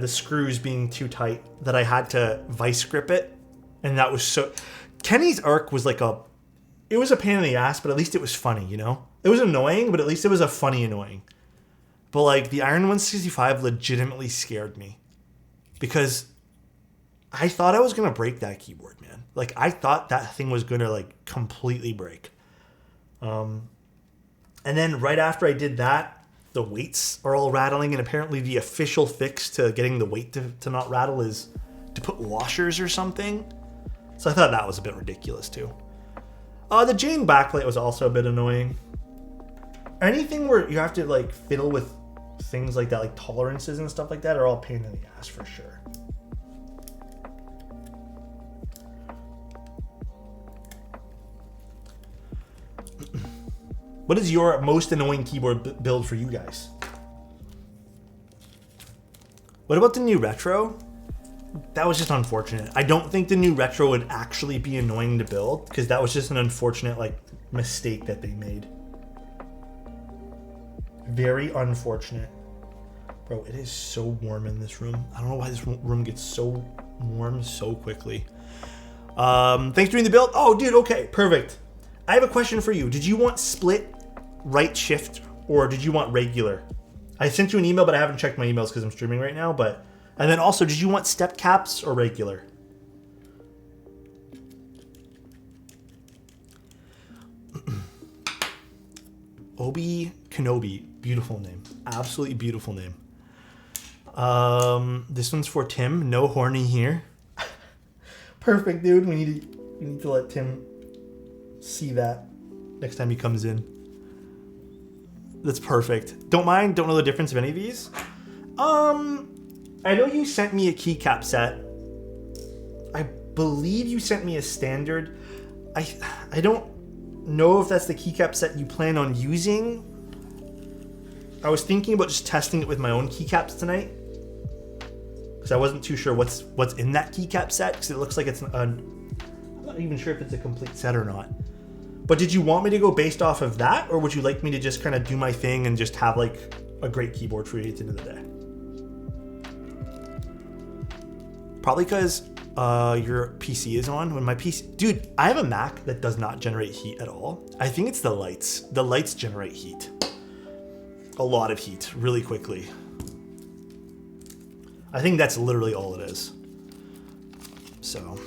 S1: screws being too tight that I had to vice grip it. And that was so... Kenny's arc was like it was a pain in the ass, but at least it was funny, you know? It was annoying, but at least it was a funny annoying. But like the Iron 165 legitimately scared me because I thought I was going to break that keyboard, man. Like I thought that thing was going to like completely break. And then right after I did that, the weights are all rattling, and apparently the official fix to getting the weight to not rattle is to put washers or something. So I thought that was a bit ridiculous too. The Jane backplate was also a bit annoying. Anything where you have to like fiddle with things like that, like tolerances and stuff like that, are all pain in the ass for sure. What is your most annoying keyboard build for you guys? What about the new retro? That was just unfortunate. I don't think the new retro would actually be annoying to build because that was just an unfortunate like mistake that they made. Very unfortunate. Bro, it is so warm in this room. I don't know why this room gets so warm so quickly. Thanks for doing the build. Oh, dude, okay, perfect. I have a question for you. Did you want split right shift or did you want regular? I sent you an email, but I haven't checked my emails because I'm streaming right now. And then also, did you want step caps or regular? Obi Kenobi, beautiful name. Absolutely beautiful name. This one's for Tim. No horny here. Perfect, dude. We need to let Tim see that next time he comes in. That's perfect. Don't know the difference of any of these. I know you sent me a keycap set. I believe you sent me a standard. I don't know if that's the keycap set you plan on using. I was thinking about just testing it with my own keycaps tonight because I wasn't too sure what's in that keycap set because it looks like it's I'm not even sure if it's a complete set or not. But did you want me to go based off of that, or would you like me to just kind of do my thing and just have like a great keyboard for you at the end of the day? Probably because your PC is on. When my PC... Dude, I have a Mac that does not generate heat at all. I think it's the lights. The lights generate heat. A lot of heat really quickly. I think that's literally all it is. So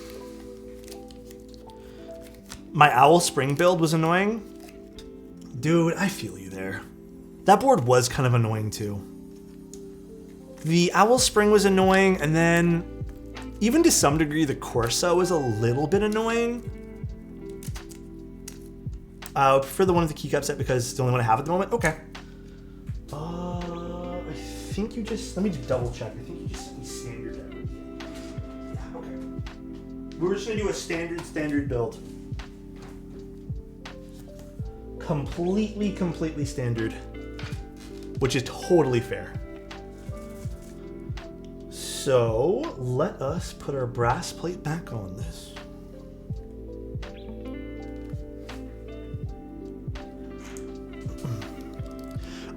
S1: my owl spring build was annoying. Dude, I feel you there. That board was kind of annoying too. The owl spring was annoying, and then even to some degree the Corsa was a little bit annoying. I prefer the one with the keycap set because it's the only one I have at the moment. Okay. I think you just, let me just double check. I think you just sent me standard everything. Yeah, okay. We're just gonna do a standard build. Completely standard, which is totally fair. So let us put our brass plate back on this.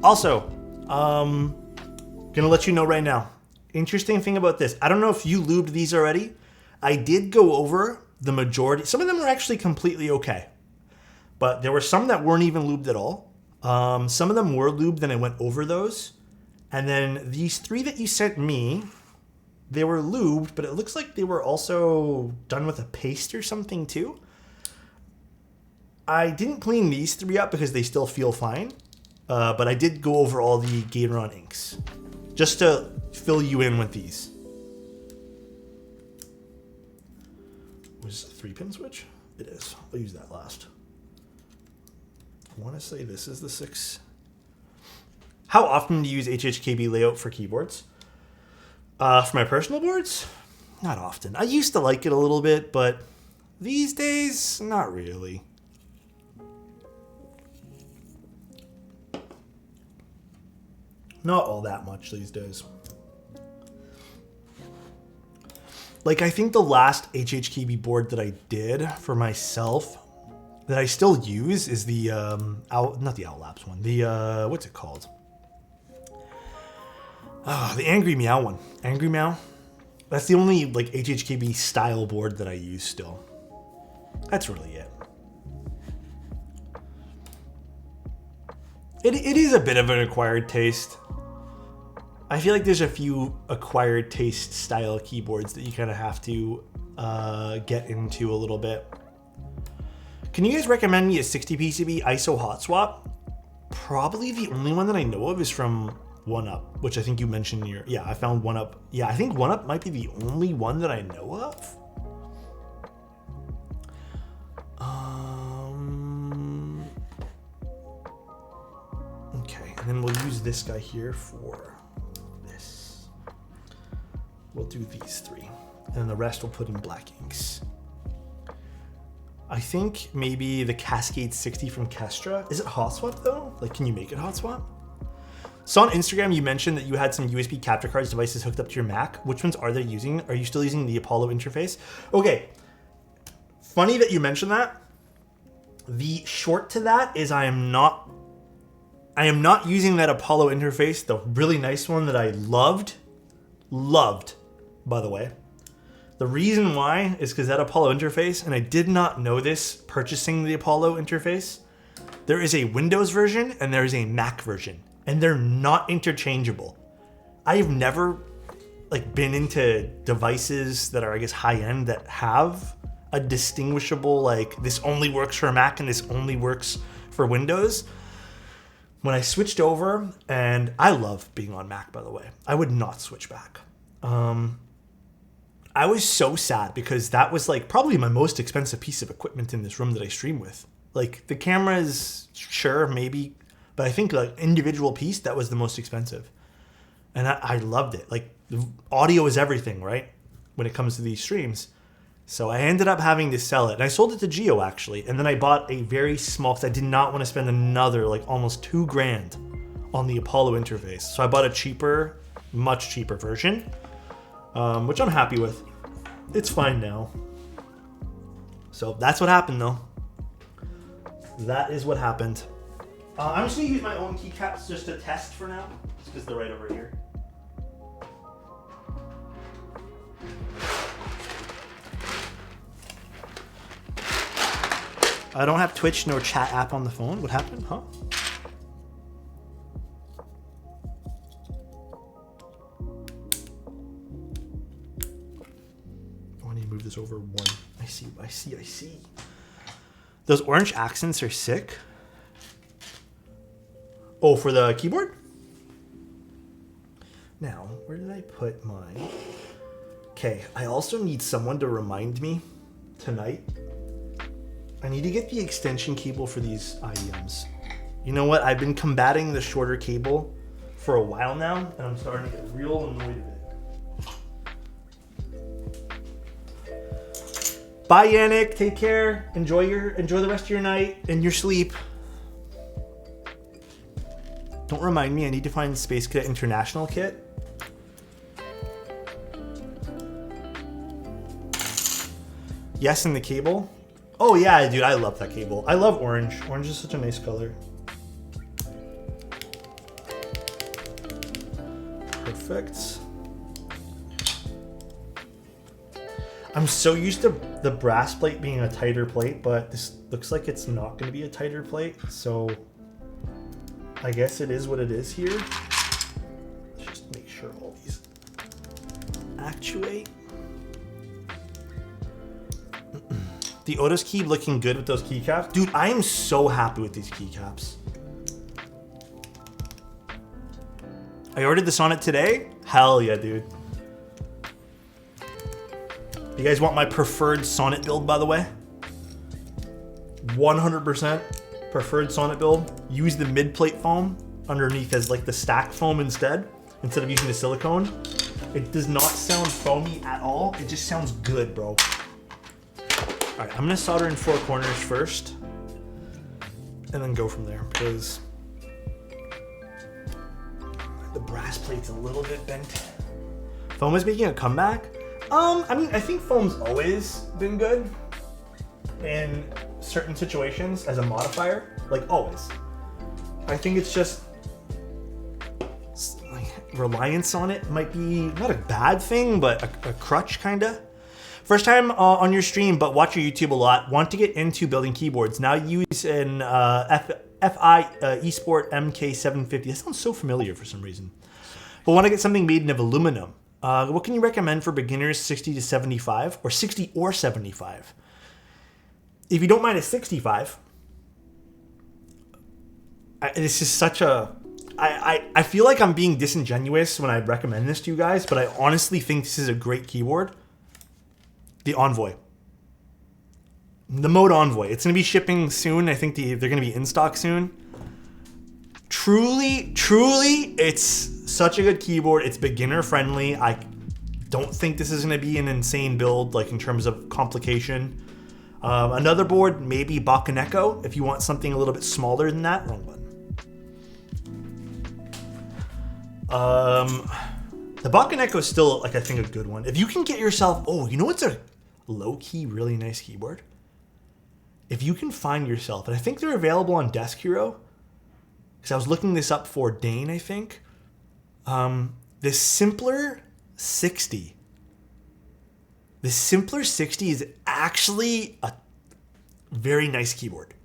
S1: Also, gonna let you know right now. Interesting thing about this, I don't know if you lubed these already. I did go over the majority. Some of them are actually completely okay, but there were some that weren't even lubed at all. Some of them were lubed, and I went over those. And then these 3 that you sent me, they were lubed, but it looks like they were also done with a paste or something too. I didn't clean these 3 up because they still feel fine. But I did go over all the Gateron inks just to fill you in with these. Was it a 3-pin switch? It is. I'll use that last. I want to say this is the 6. How often do you use HHKB layout for keyboards? For my personal boards? Not often. I used to like it a little bit, but these days, not really. Not all that much these days. Like, I think the last HHKB board that I did for myself that I still use is the, not the Owl Labs one, the, what's it called? The Angry Meow one. Angry Meow. That's the only, like, HHKB style board that I use still. That's really it. It is a bit of an acquired taste. I feel like there's a few acquired taste style keyboards that you kind of have to get into a little bit. Can you guys recommend me a 60 PCB ISO hot swap? Probably the only one that I know of is from OneUp, which I think you mentioned in your, yeah, I found OneUp. Yeah, I think OneUp might be the only one that I know of. Okay, and then we'll use this guy here for this. We'll do these 3, and the rest we'll put in black inks. I think maybe the Cascade 60 from Kestra. Is it hot swap though? Like, can you make it hot swap? So on Instagram, you mentioned that you had some USB capture cards devices hooked up to your Mac. Which ones are they using? Are you still using the Apollo interface? Okay, funny that you mentioned that. The short to that is I am not using that Apollo interface, the really nice one that I loved, by the way. The reason why is because that Apollo interface, and I did not know this purchasing the Apollo interface, there is a Windows version and there is a Mac version, and they're not interchangeable. I've never been into devices that are, I guess, high-end that have a distinguishable, like, this only works for a Mac and this only works for Windows. When I switched over, and I love being on Mac, by the way, I would not switch back. I was so sad because that was like probably my most expensive piece of equipment in this room that I stream with. Like, the camera is, sure, maybe, but I think like individual piece, that was the most expensive. And I loved it. Like, the audio is everything, right? When it comes to these streams. So I ended up having to sell it. And I sold it to Geo, actually. And then I bought a very small, because I did not want to spend another, like, almost $2,000 on the Apollo interface. So I bought a cheaper, much cheaper version, which I'm happy with. It's fine now. So that's what happened, though. That is what happened. I'm just going to use my own keycaps just to test for now, just because they're right over here. I don't have Twitch nor chat app on the phone. What happened, huh? I need to move this accents over 1. I see. Those orange accents are sick. Oh, for the keyboard? Now, where did I put mine? Okay, I also need someone to remind me tonight. I need to get the extension cable for these IEMs. You know what? I've been combating the shorter cable for a while now, and I'm starting to get real annoyed with it. Bye, Yannick. Take care. Enjoy the rest of your night and your sleep. Don't remind me. I need to find the Space Cadet International kit. Yes, in the cable. Oh yeah, dude, I love that cable. I love orange. Orange is such a nice color. Perfect. I'm so used to the brass plate being a tighter plate, but this looks like it's not going to be a tighter plate, so I guess it is what it is here. Let's just make sure all these actuate. The Otis key looking good with those keycaps. Dude, I am so happy with these keycaps. I ordered this on it today. Hell yeah, dude. You guys want my preferred sonnet build, by the way? 100% preferred sonnet build. Use the mid plate foam underneath as like the stack foam instead of using the silicone. It does not sound foamy at all. It just sounds good, bro. All right, I'm gonna solder in 4 corners first and then go from there because the brass plate's a little bit bent. Foam is making a comeback. I mean, I think foam's always been good in certain situations as a modifier, like always. I think it's just like reliance on it might be not a bad thing, but a crutch kinda. First time on your stream, but watch your YouTube a lot. Want to get into building keyboards. Now use an FI eSport MK750. That sounds so familiar for some reason. But want to get something made of aluminum. What can you recommend for beginners 60 to 75 or 60 or 75? If you don't mind a 65, this is such a... I feel like I'm being disingenuous when I recommend this to you guys, but I honestly think this is a great keyboard. The Envoy. The Mode Envoy. It's going to be shipping soon. I think they're going to be in stock soon. Truly, it's such a good keyboard. It's beginner friendly. I don't think this is going to be an insane build, like in terms of complication. Another board, maybe Bakaneko, if you want something a little bit smaller than that. Wrong button. The Bakaneko is still, like, I think a good one. If you can get yourself, oh, you know what's a low-key, really nice keyboard? If you can find yourself, and I think they're available on Desk Hero, because I was looking this up for Dane, I think. The Simpler 60. The Simpler 60 is actually a very nice keyboard.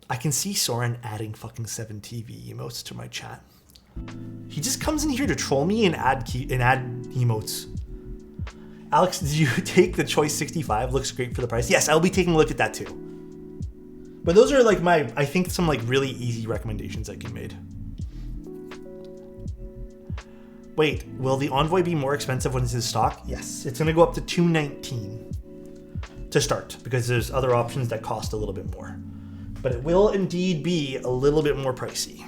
S1: I can see Soren adding fucking 7TV emotes to my chat. He just comes in here to troll me and add emotes. Alex, did you take the Choice 65? Looks great for the price. Yes, I'll be taking a look at that too. But those are like I think some like really easy recommendations I can made. Wait, will the Envoy be more expensive when it's in stock? Yes, it's gonna go up to $219 to start because there's other options that cost a little bit more. But it will indeed be a little bit more pricey.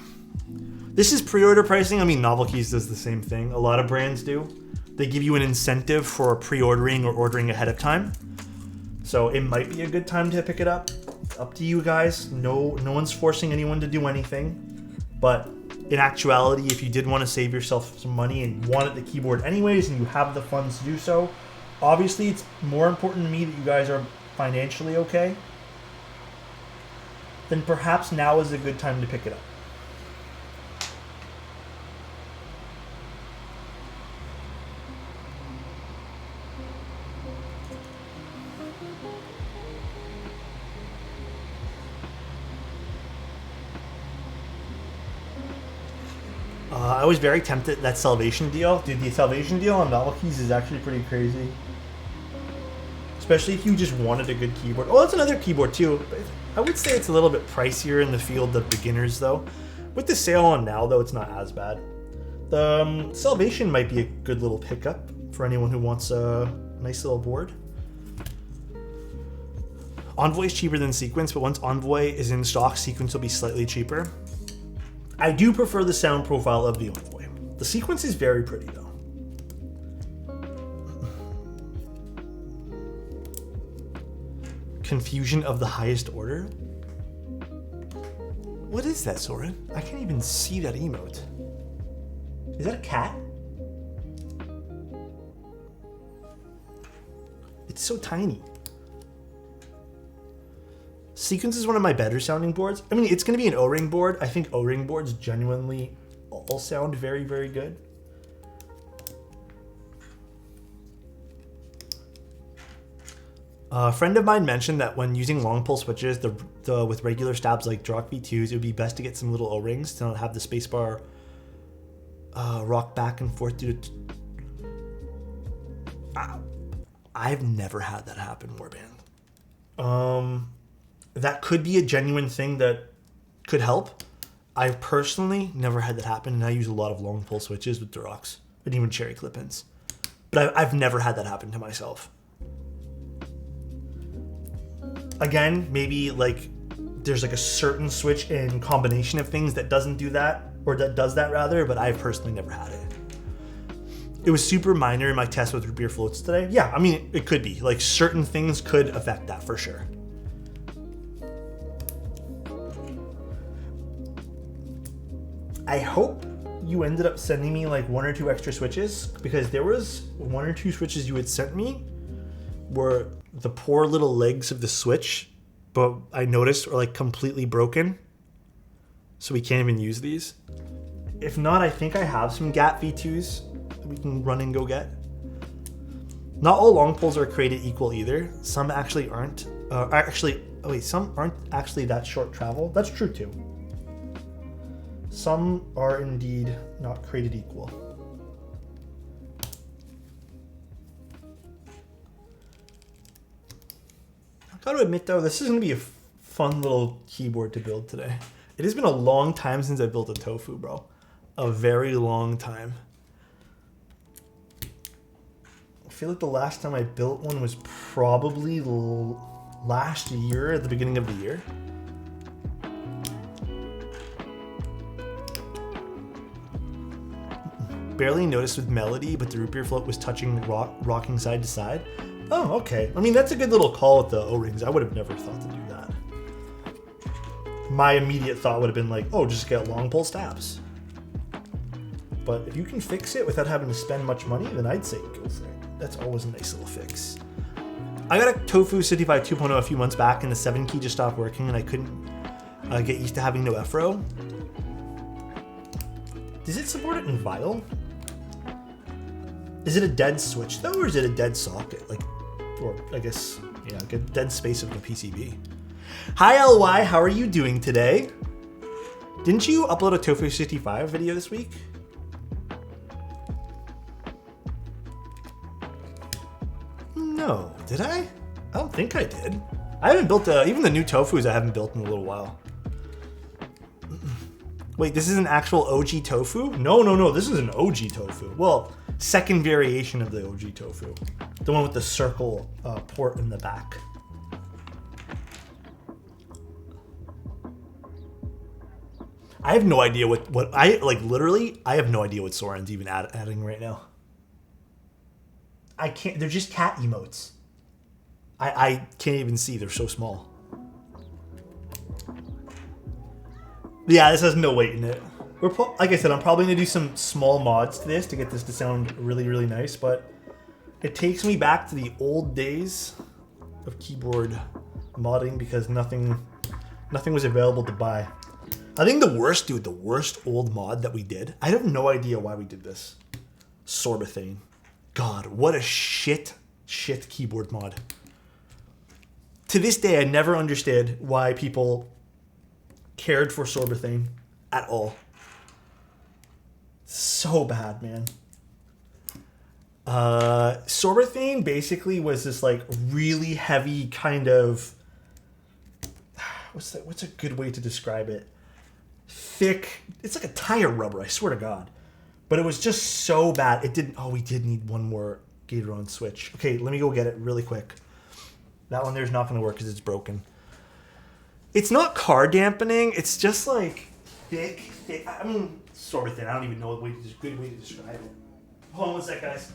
S1: This is pre-order pricing. I mean, Novelkeys does the same thing. A lot of brands do. They give you an incentive for pre-ordering or ordering ahead of time. So it might be a good time to pick it up. It's up to you guys. No one's forcing anyone to do anything. But in actuality, if you did want to save yourself some money and wanted the keyboard anyways and you have the funds to do so, obviously it's more important to me that you guys are financially okay, then perhaps now is a good time to pick it up. I was very tempted that Salvation deal. Dude, the Salvation deal on Novelkeys is actually pretty crazy. Especially if you just wanted a good keyboard. Oh, that's another keyboard too. I would say it's a little bit pricier in the field of beginners though. With the sale on now though, it's not as bad. The Salvation might be a good little pickup for anyone who wants a nice little board. Envoy is cheaper than Sequence, but once Envoy is in stock, Sequence will be slightly cheaper. I do prefer the sound profile of the Envoy. The Sequence is very pretty though. Confusion of the highest order? What is that, Soren? I can't even see that emote. Is that a cat? It's so tiny. Sequence is one of my better sounding boards. I mean, it's going to be an O-ring board. I think O-ring boards genuinely all sound very, very good. A friend of mine mentioned that when using long pull switches with regular stabs like Drock V2s, it would be best to get some little O-rings to not have the spacebar rock back and forth. I've never had that happen, Warband. That could be a genuine thing that could help. I've personally never had that happen, and I use a lot of long pull switches with Durocks and even cherry clip-ins. But I've never had that happen to myself. Again, maybe like there's like a certain switch in combination of things that doesn't do that, or that does that rather, but I've personally never had it. It was super minor in my test with root beer floats today. Yeah, I mean, it could be. Like certain things could affect that for sure. I hope you ended up sending me like 1 or 2 extra switches, because there was 1 or 2 switches you had sent me where the poor little legs of the switch, but I noticed are like completely broken. So we can't even use these. If not, I think I have some GAT V2s that we can run and go get. Not all long pulls are created equal either. Some actually aren't. Some aren't actually that short travel. That's true too. Some are indeed not created equal. I gotta admit though, this is gonna be a fun little keyboard to build today. It has been a long time since I built a Tofu, bro. A very long time. I feel like the last time I built one was probably last year, at the beginning of the year. Barely noticed with Melody, but the root beer float was touching, rocking side to side. Oh, okay. I mean, that's a good little call with the O-rings. I would have never thought to do that. My immediate thought would have been like, oh, just get long pull stabs. But if you can fix it without having to spend much money, then I'd say go for it. That's always a nice little fix. I got a Tofu60 2.0 a few months back, and the 7 key just stopped working, and I couldn't get used to having no FRO. Does it support it in Vial? Is it a dead switch though, or is it a dead socket? Like, or I guess, yeah, like a dead space of the PCB. Hi LY, how are you doing today? Didn't you upload a Tofu65 video this week? No, did I? I don't think I did. I haven't built even the new Tofus I haven't built in a little while. Wait, this is an actual OG Tofu? No, this is an OG Tofu. Well, second variation of the OG Tofu. The one with the circle port in the back. I have no idea what I, like literally, I have no idea what Soren's even adding right now. I can't, they're just cat emotes. I can't even see, they're so small. Yeah, this has no weight in it. Like I said, I'm probably gonna do some small mods to this to get this to sound really, really nice, but it takes me back to the old days of keyboard modding because nothing was available to buy. I think the worst old mod that we did, I have no idea why we did this. Sorbethane. God, what a shit keyboard mod. To this day, I never understood why people cared for Sorbethane at all. So bad, man. Sorbethane basically was this like really heavy kind of, what's a good way to describe it? Thick, it's like a tire rubber, I swear to God. But it was just so bad. It didn't, oh, we did need one more Gatorade switch. Okay, let me go get it really quick. That one there's not gonna work because it's broken. It's not car dampening, it's just like thick, I mean, Sorbethane, I don't even know a good way to describe it. Hold on one sec, guys.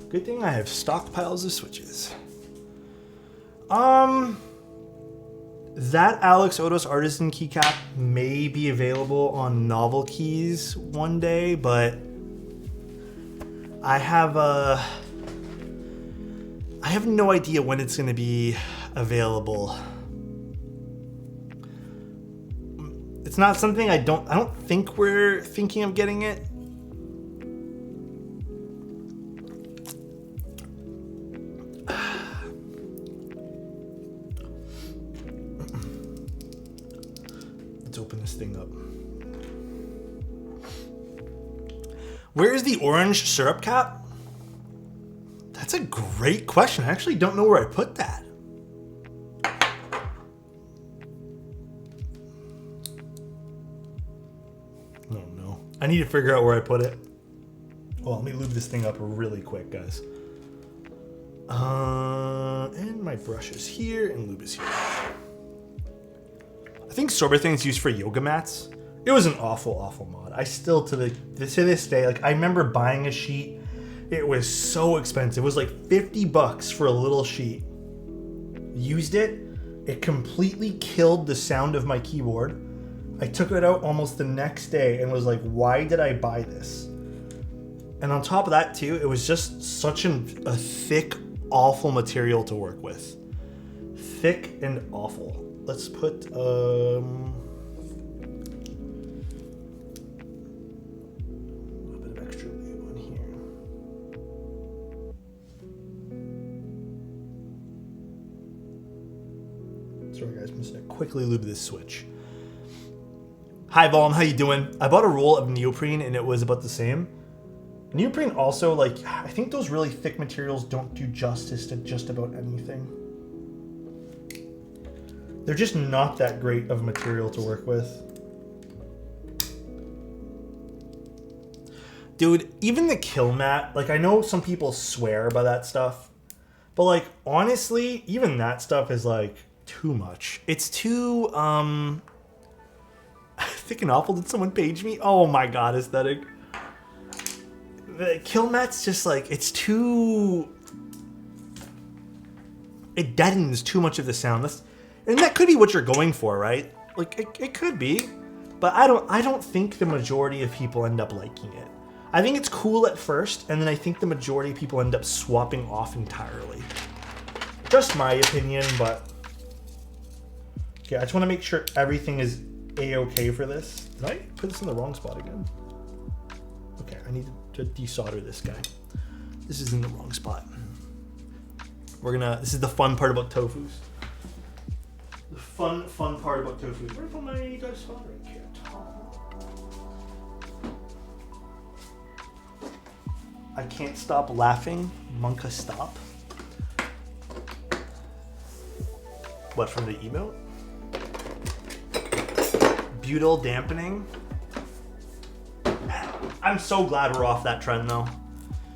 S1: Good thing I have stockpiles of switches. That Alexotos Artisan keycap may be available on Novel Keys one day, but I have no idea when it's going to be available. It's not something I don't think we're thinking of getting it. Open this thing up. Where's the orange syrup cap? That's a great question. I actually don't know where I put that. Oh no. I need to figure out where I put it. Well, let me lube this thing up really quick, guys. And my brush is here and lube is here. I think Sorbethane is used for yoga mats. It was an awful, awful mod. I still, to this day, like I remember buying a sheet. It was so expensive. It was like $50 for a little sheet. Used it. It completely killed the sound of my keyboard. I took it out almost the next day and was like, why did I buy this? And on top of that too, it was just such a thick, awful material to work with. Thick and awful. Let's put a little bit of extra lube on here. Sorry guys, I'm just gonna quickly lube this switch. Hi Volm, how you doing? I bought a roll of neoprene and it was about the same. Neoprene also, like, I think those really thick materials don't do justice to just about anything. They're just not that great of a material to work with. Dude, even the kill mat, like I know some people swear by that stuff, but like honestly, even that stuff is like too much. It's too, thick and awful. Did someone page me? Oh my God, aesthetic. The kill mat's just like, it's too, it deadens too much of the sound. And that could be what you're going for, right? Like it could be, but I don't think the majority of people end up liking it. I think it's cool at first, and then I think the majority of people end up swapping off entirely. Just my opinion, but okay, I just want to make sure everything is a-okay for this. Did I put this in the wrong spot again? Okay, I need to desolder this guy. This is in the wrong spot. This is the fun part about Tofus. The fun part about Tofus. Where put my desoldering kit? I can't stop laughing. Monka stop. What, from the emote? Butyl dampening. I'm so glad we're off that trend though.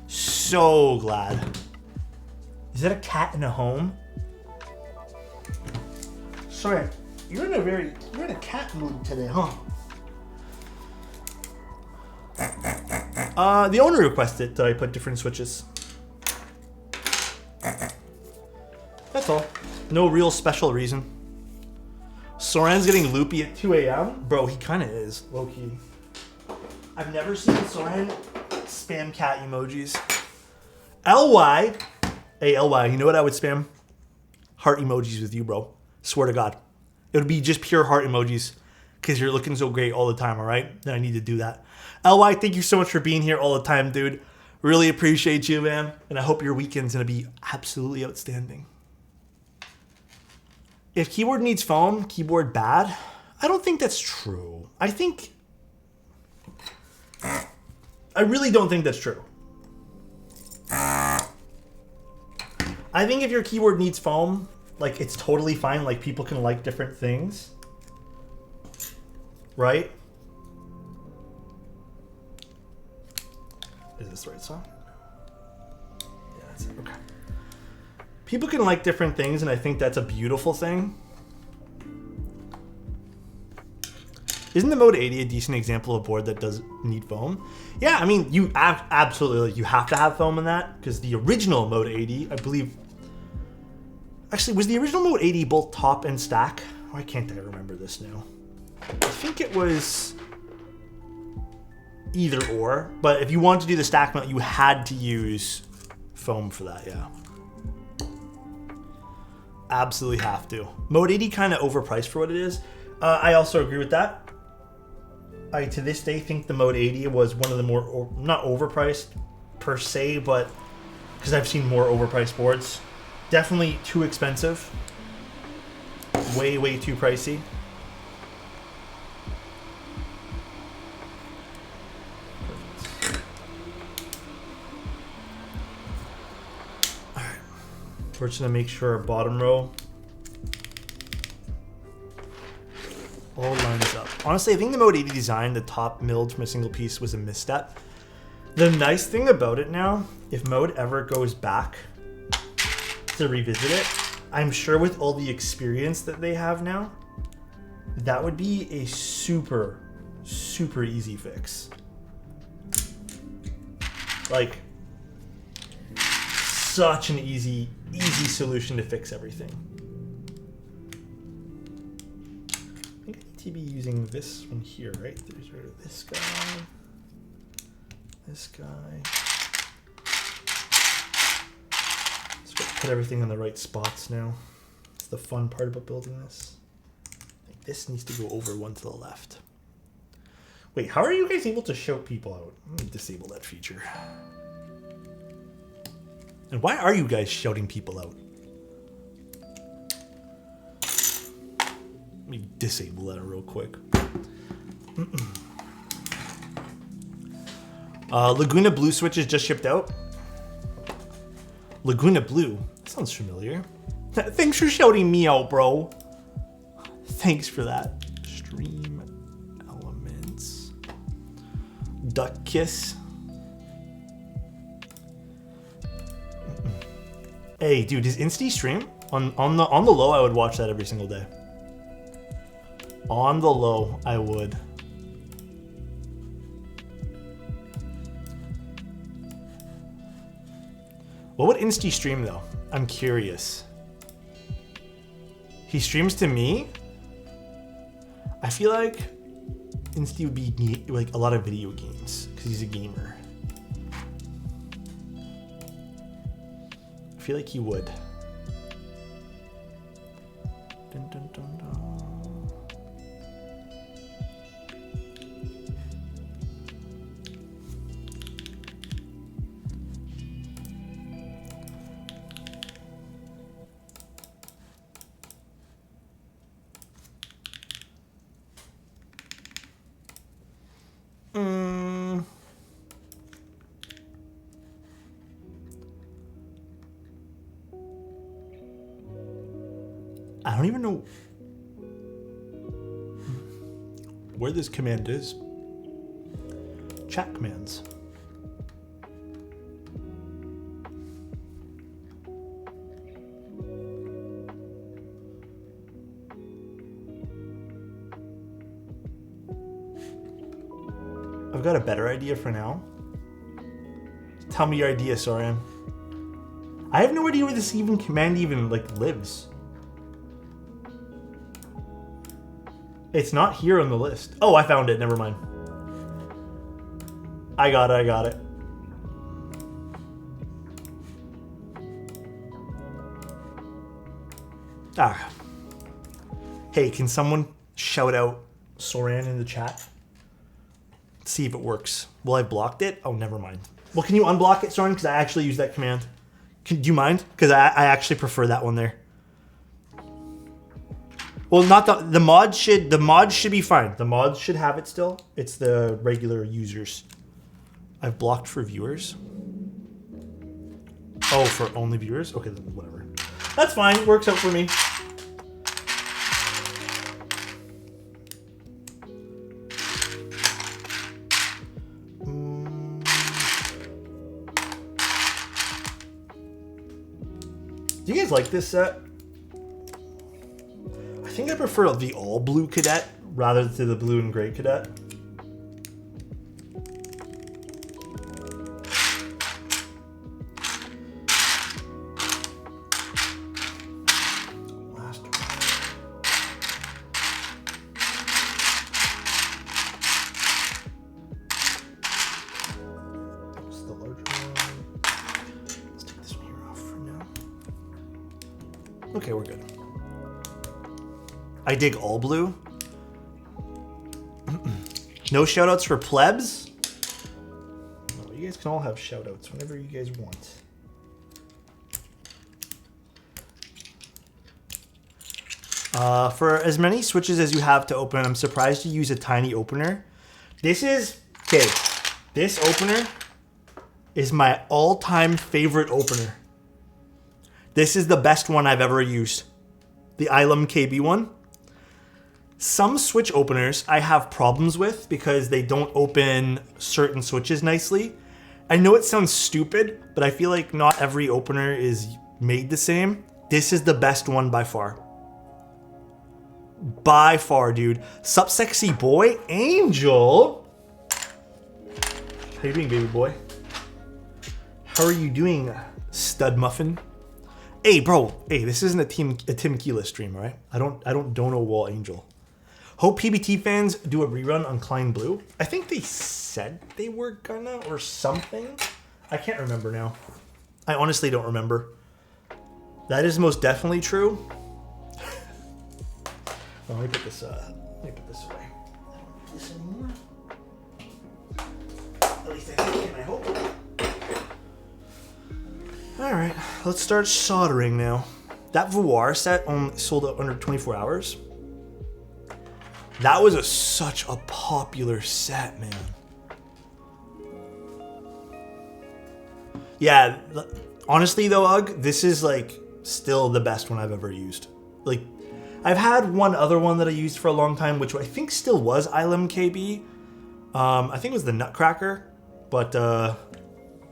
S1: So glad. Is that a cat in a home? Sorry, you're in a cat mood today, huh? The owner requested that I put different switches. That's all. No real special reason. Soren's getting loopy at 2 a.m. Bro, he kind of is, low key. I've never seen Soren spam cat emojis. LY. Hey, LY, you know what I would spam? Heart emojis with you, bro. Swear to God. It would be just pure heart emojis because you're looking so great all the time, all right? Then I need to do that. LY, thank you so much for being here all the time, dude. Really appreciate you, man. And I hope your weekend's going to be absolutely outstanding. If keyboard needs foam, keyboard bad? I don't think that's true. I really don't think that's true. I think if your keyboard needs foam, like, it's totally fine. Like, people can like different things. Right? Is this the right song? Yeah, that's it. Okay. People can like different things, and I think that's a beautiful thing. Isn't the Mode 80 a decent example of a board that does need foam? Yeah, I mean, you absolutely, like, you have to have foam in that, because the original Mode 80, I believe... Actually, was the original Mode 80 both top and stack? Why can't I remember this now? I think it was either or, but if you wanted to do the stack mount, you had to use foam for that, yeah. Absolutely have to. Mode 80 kind of overpriced for what it is. I also agree with that. I, to this day, think the Mode 80 was one of the more, not overpriced per se, but because I've seen more overpriced boards. Definitely too expensive. Way, way too pricey. All right. We're just gonna make sure our bottom row all lines up. Honestly, I think the Mode 80 design, the top milled from a single piece, was a misstep. The nice thing about it now, if Mode ever goes back to revisit it, I'm sure with all the experience that they have now, that would be a super, super easy fix. Like, such an easy solution to fix everything. I think I need to be using this one here, right? There's rid of this guy. This guy. Let's put everything in the right spots now. It's the fun part about building this. I think this needs to go over one to the left. Wait, how are you guys able to shout people out? Let me disable that feature. And why are you guys shouting people out? Let me disable that real quick. Laguna Blue switches just shipped out. Laguna Blue? That sounds familiar. Thanks for shouting me out, bro. Thanks for that. Stream elements. Duck kiss. Hey, dude, does Insta stream? On the low, I would watch that every single day. On the low, I would. What would Insta stream though? I'm curious. He streams to me? I feel like Insta would be like a lot of video games because he's a gamer. I feel like he would. Dun, dun, dun, dun. I don't even know where this command is. Chat commands. I've got a better idea for now. Tell me your idea, Soren. I have no idea where this command even like lives. It's not here on the list. Oh, I found it. Never mind. I got it. Ah. Hey, can someone shout out Soran in the chat? See if it works. Well, I blocked it. Oh, never mind. Well, can you unblock it, Soren? Because I actually use that command. Do you mind? Because I actually prefer that one there. Well, not the mods should be fine. The mods should have it still. It's the regular users. I've blocked for viewers. Oh, for only viewers? Okay, then whatever. That's fine. It works out for me. Do you guys like this set? I think I prefer the all blue cadet rather than the blue and gray cadet. Last one. That's the larger one. Let's take this one here off for now. Okay, we're good. I dig all blue. No shoutouts for plebs? Oh, you guys can all have shoutouts whenever you guys want. For as many switches as you have to open, I'm surprised you use a tiny opener. This opener is my all-time favorite opener. This is the best one I've ever used. The Ilum KB one. Some switch openers I have problems with because they don't open certain switches nicely. I know it sounds stupid, but I feel like not every opener is made the same. This is the best one by far. By far, dude. Sup, sexy boy? Angel? How you doing, baby boy? How are you doing, stud muffin? Hey, bro. Hey, this isn't a Tim Keeler stream, all right? I don't know Wall Angel. Hope PBT fans do a rerun on Klein Blue. I think they said they were gonna or something. I can't remember now. I honestly don't remember. That is most definitely true. Well, let me put this away. I don't need this anymore. At least I think, and I hope. All right, let's start soldering now. That Voir set sold out under 24 hours. That was such a popular set, man. Yeah, honestly though, Ugg, this is like still the best one I've ever used. Like, I've had one other one that I used for a long time, which I think still was Ilum KB. I think it was the Nutcracker, but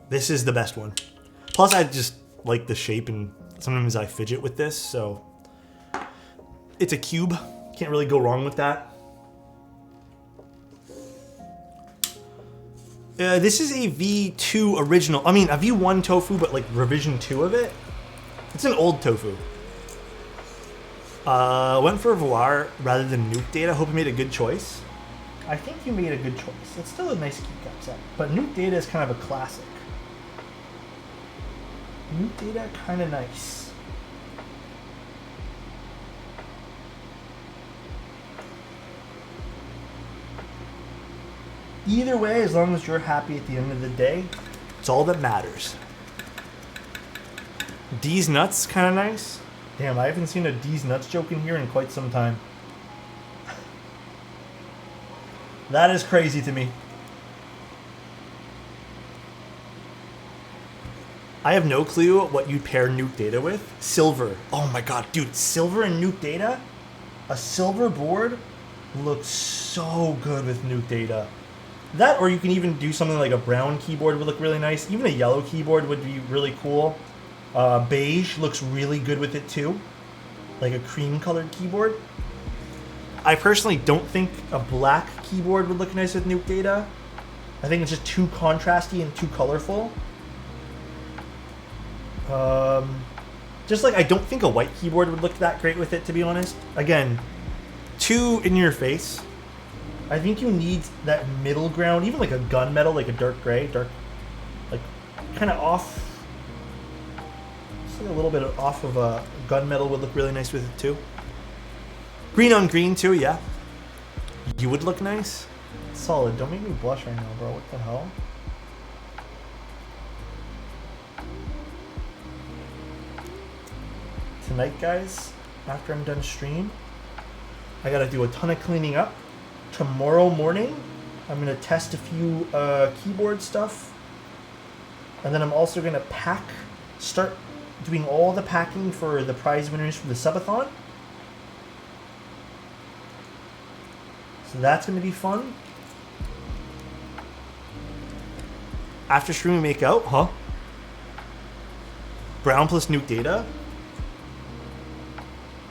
S1: this is the best one. Plus, I just like the shape, and sometimes I fidget with this, so it's a cube. Can't really go wrong with that. This is a V2 original. I mean, a V1 Tofu, but like revision 2 of it. It's an old Tofu. Went for Voir rather than Nuke Data. Hope you made a good choice. I think you made a good choice. It's still a nice keycap set, but Nuke Data is kind of a classic. Nuke Data, kind of nice. Either way, as long as you're happy at the end of the day, it's all that matters. D's Nuts, kind of nice. Damn, I haven't seen a D's Nuts joke in here in quite some time. That is crazy to me. I have no clue what you'd pair Nuke Data with. Silver. Oh my god, dude, silver and Nuke Data? A silver board looks so good with Nuke Data. That, or you can even do something like a brown keyboard would look really nice. Even a yellow keyboard would be really cool. Beige looks really good with it too. Like a cream colored keyboard. I personally don't think a black keyboard would look nice with Nuke Data. I think it's just too contrasty and too colorful. Just like I don't think a white keyboard would look that great with it, to be honest. Again, too in your face. I think you need that middle ground, even like a gunmetal, like a dark gray, like kind of off. Just like a little bit off of a gunmetal would look really nice with it too. Green on green too, yeah. You would look nice. Solid. Don't make me blush right now, bro. What the hell? Tonight, guys, after I'm done stream, I gotta do a ton of cleaning up. Tomorrow morning, I'm gonna test a few keyboard stuff, and then I'm also gonna start doing all the packing for the prize winners for the subathon. So that's gonna be fun. After stream, we make out, huh? Brown plus nuke data.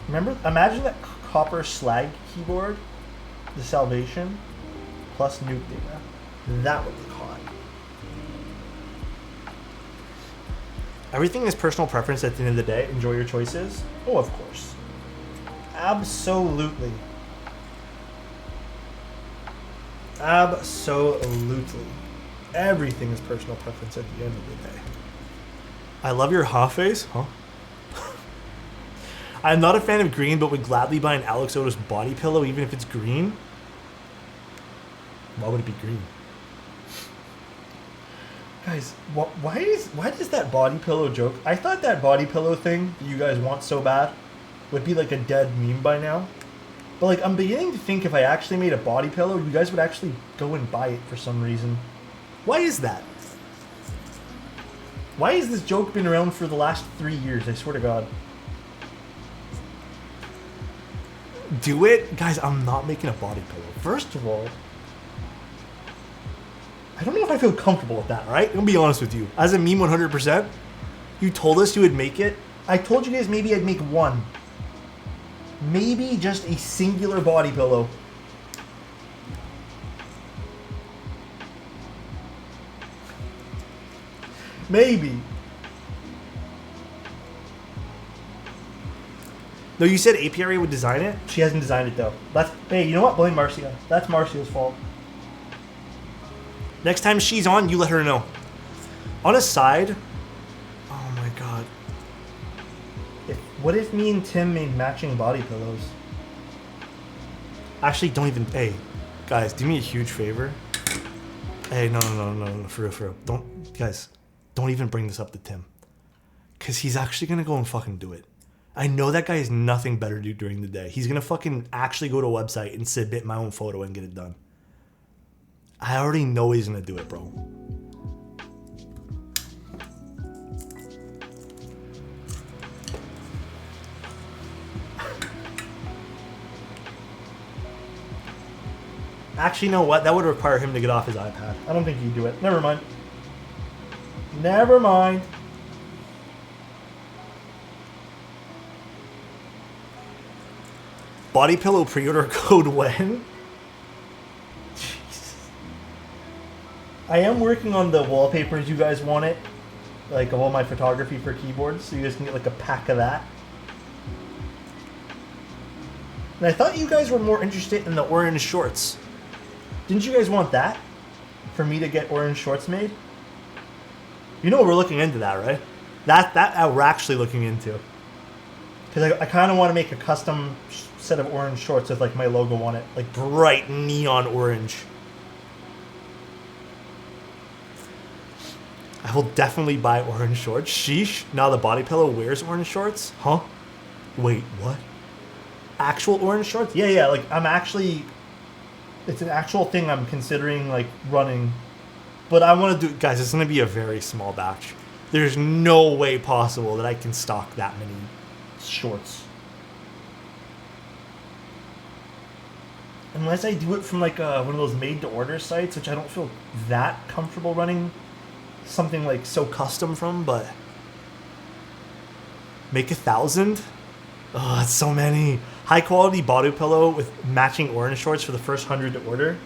S1: Remember, imagine that copper slag keyboard, the Salvation, plus nuke data. That would look hot. Everything is personal preference at the end of the day. Enjoy your choices. Oh, of course. Absolutely. Absolutely. Everything is personal preference at the end of the day. I love your ha face, huh? I'm not a fan of green, but would gladly buy an Alexotos body pillow even if it's green. Why would it be green? Guys, why does that body pillow joke? I thought that body pillow thing that you guys want so bad would be like a dead meme by now. But like, I'm beginning to think if I actually made a body pillow, you guys would actually go and buy it for some reason. Why is that? Why has this joke been around for the last 3 years? I swear to God. Do it? Guys, I'm not making a body pillow. First of all, I don't know if I feel comfortable with that, right? I'm gonna be honest with you. As a meme 100%, you told us you would make it. I told you guys maybe I'd make one. Maybe just a singular body pillow. Maybe. No, you said Apiary would design it. She hasn't designed it though. Hey, you know what? Blame Marcia. That's Marcia's fault. Next time she's on, you let her know. On a side, oh my god. What if me and Tim made matching body pillows? Actually, don't even. Hey, guys, do me a huge favor. Hey, no, for real. Don't even bring this up to Tim, cause he's actually gonna go and fucking do it. I know that guy has nothing better to do during the day. He's gonna fucking actually go to a website and submit my own photo and get it done. I already know he's gonna do it, bro. Actually, you know what? That would require him to get off his iPad. I don't think he'd do it. Never mind. Never mind. Body pillow pre-order code when? Jesus. I am working on the wallpapers you guys want it. Like all my photography for keyboards, so you guys can get like a pack of that. And I thought you guys were more interested in the orange shorts. Didn't you guys want that? For me to get orange shorts made? You know we're looking into that, right? That we're actually looking into. Because I kind of want to make a custom set of orange shorts with like my logo on it. Like bright neon orange. I will definitely buy orange shorts. Sheesh. Now the body pillow wears orange shorts? Huh? Wait, what? Actual orange shorts? Yeah, like I'm actually... It's an actual thing I'm considering like running. But I want to do... Guys, it's going to be a very small batch. There's no way possible that I can stock that many shorts. Unless I do it from like one of those made-to-order sites, which I don't feel that comfortable running something like so custom from, but... Make 1,000? Oh, that's so many. High quality body pillow with matching orange shorts for the first 100 to order.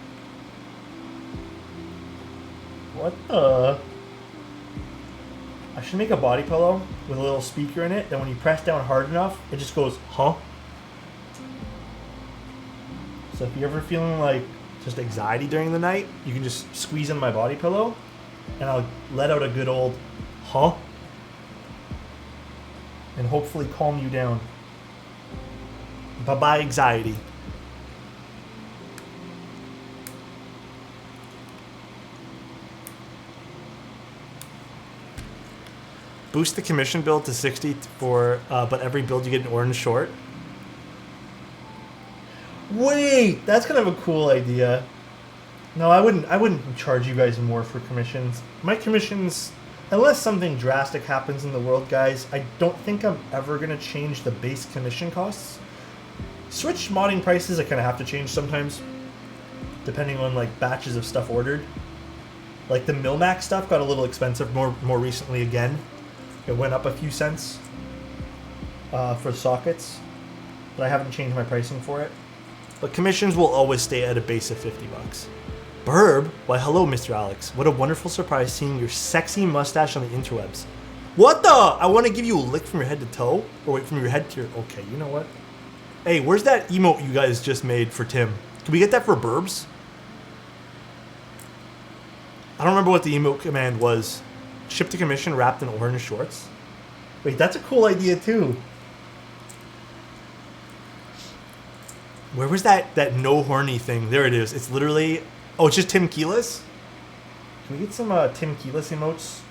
S1: What the? I should make a body pillow with a little speaker in it. Then when you press down hard enough, it just goes, huh? So if you're ever feeling like just anxiety during the night, you can just squeeze in my body pillow and I'll let out a good old huh and hopefully calm you down. Bye-bye anxiety. Boost the commission build to 60 for, but every build you get an orange short. Wait, that's kind of a cool idea. No, I wouldn't charge you guys more for commissions. My commissions, unless something drastic happens in the world, guys, I don't think I'm ever gonna change the base commission costs. Switch modding prices I kind of have to change sometimes, depending on like batches of stuff ordered. Like the Milmax stuff got a little expensive more recently again. It went up a few cents for sockets, but I haven't changed my pricing for it. But commissions will always stay at a base of 50 bucks. Burb? Why hello, Mr. Alex. What a wonderful surprise seeing your sexy mustache on the interwebs. What the? I want to give you a lick from your head to toe? Or wait, from your head to your... Okay, you know what? Hey, where's that emote you guys just made for Tim? Can we get that for Burbs? I don't remember what the emote command was. Ship to commission wrapped in orange shorts. Wait, that's a cool idea too. Where was that no horny thing? There it is. It's literally... Oh, it's just Tim Keyless? Can we get some Tim Keyless emotes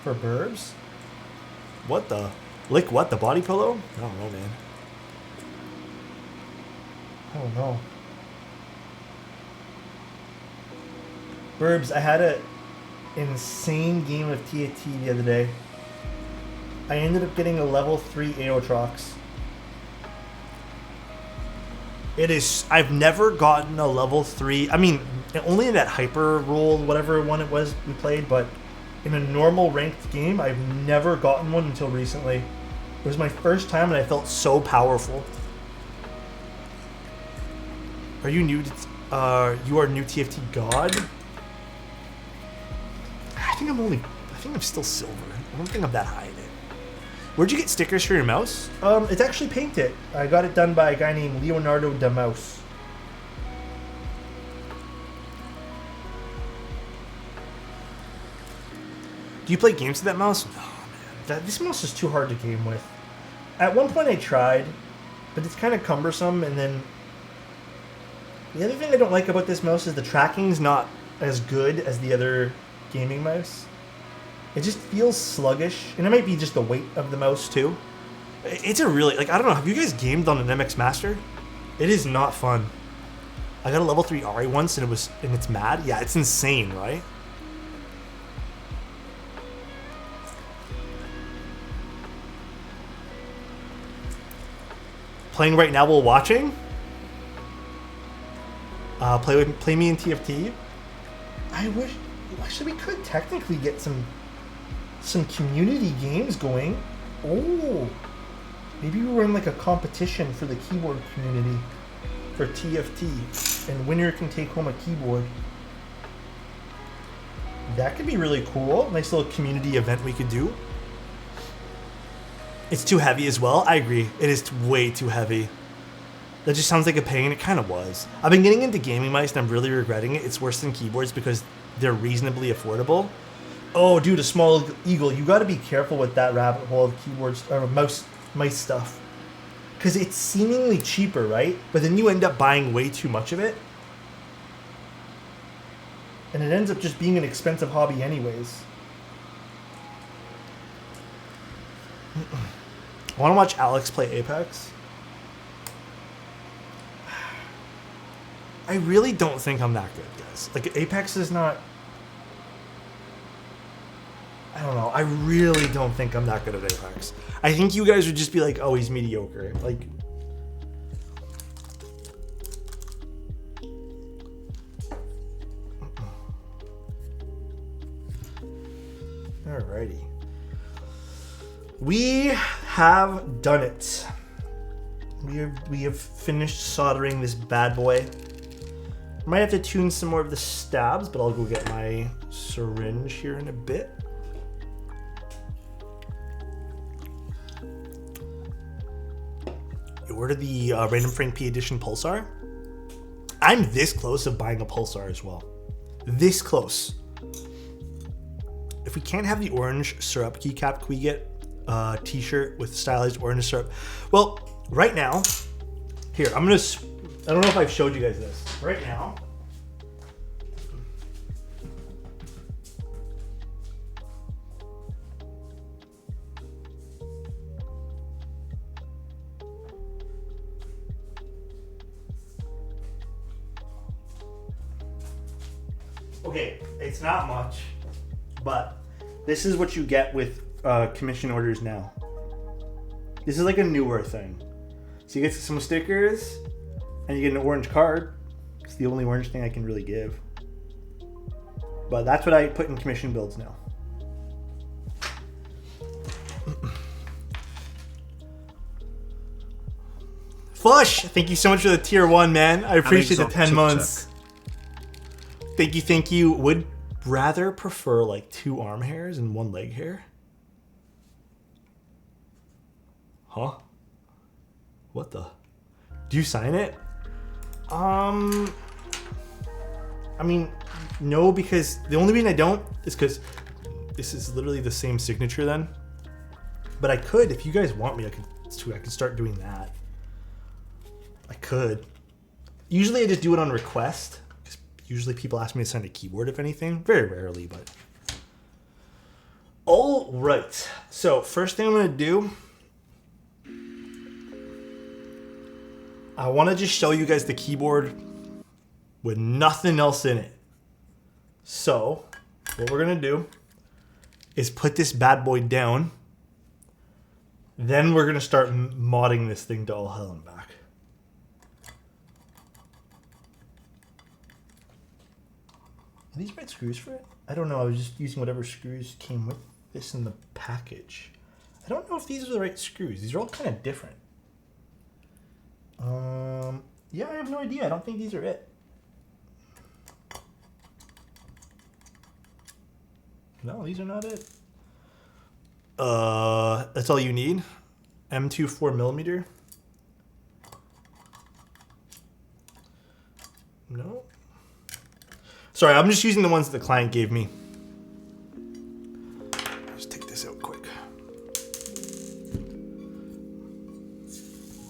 S1: for Burbs? What the? Lick what? The body pillow? I don't know, man. I don't know. Burbs, I had an insane game of TFT the other day. I ended up getting a level 3 Aerotrox. It is... I've never gotten a level 3... I mean, only in that hyper roll, whatever one it was we played, but in a normal ranked game, I've never gotten one until recently. It was my first time and I felt so powerful. Are you new to... you are new TFT god? I think I'm still silver. I don't think I'm that high in it. Where'd you get stickers for your mouse? It's actually painted. I got it done by a guy named Leonardo da Mouse. Do you play games with that mouse? No, man. This mouse is too hard to game with. At one point I tried, but it's kind of cumbersome, and then... The other thing I don't like about this mouse is the tracking's not as good as the other gaming mouse. It just feels sluggish, and it might be just the weight of the mouse too. It's a really, like, I don't know, have you guys gamed on an MX Master? It is not fun. I got a level 3 Ari once and it's mad. Yeah, it's insane, right? Playing right now while watching? Play me in TFT? I wish, actually we could technically get some community games going. Oh, maybe we were in like a competition for the keyboard community for TFT, and winner can take home a keyboard. That could be really cool. Nice little community event we could do. It's too heavy as well. I agree. It is way too heavy. That just sounds like a pain. It kind of was. I've been getting into gaming mice and I'm really regretting it. It's worse than keyboards because they're reasonably affordable. Oh, dude, a small eagle. You got to be careful with that rabbit hole of keyboards or mice stuff, because it's seemingly cheaper, right? But then you end up buying way too much of it, and it ends up just being an expensive hobby, anyways. I want to watch Alex play Apex. I really don't think I'm that good, guys. Like, Apex is not... I don't know. I really don't think I'm that good at Apex. I think you guys would just be like, oh, he's mediocre. Like... Alrighty. We have done it. We have finished soldering this bad boy. Might have to tune some more of the stabs, but I'll go get my syringe here in a bit. order the Random Frank P Edition Pulsar. I'm this close of buying a Pulsar as well. This close. If we can't have the orange syrup keycap, can we get a t-shirt with stylized orange syrup? Well, right now, here, I don't know if I've showed you guys this. Right now, okay, it's not much, but this is what you get with commission orders now. This is like a newer thing. So you get some stickers, and you get an orange card. It's the only orange thing I can really give. But that's what I put in commission builds now. Flush! Thank you so much for the tier 1, man. I appreciate the 10 months. Thank you. Would rather prefer like 2 arm hairs and 1 leg hair. Huh? What the? Do you sign it? I mean, no, because the only reason I don't is because this is literally the same signature then. But I could, if you guys want me, I could start doing that. I could. Usually I just do it on request. Because usually people ask me to sign a keyboard, if anything. Very rarely, but. All right. So first thing I'm going to do, I want to just show you guys the keyboard with nothing else in it. So, what we're going to do is put this bad boy down. Then we're going to start modding this thing to all hell and back. Are these right screws for it? I don't know. I was just using whatever screws came with this in the package. I don't know if these are the right screws. These are all kind of different. Yeah, I have no idea. I don't think these are it. No, these are not it. That's all you need. M2 4mm. No. Sorry, I'm just using the ones that the client gave me. Just take this out quick.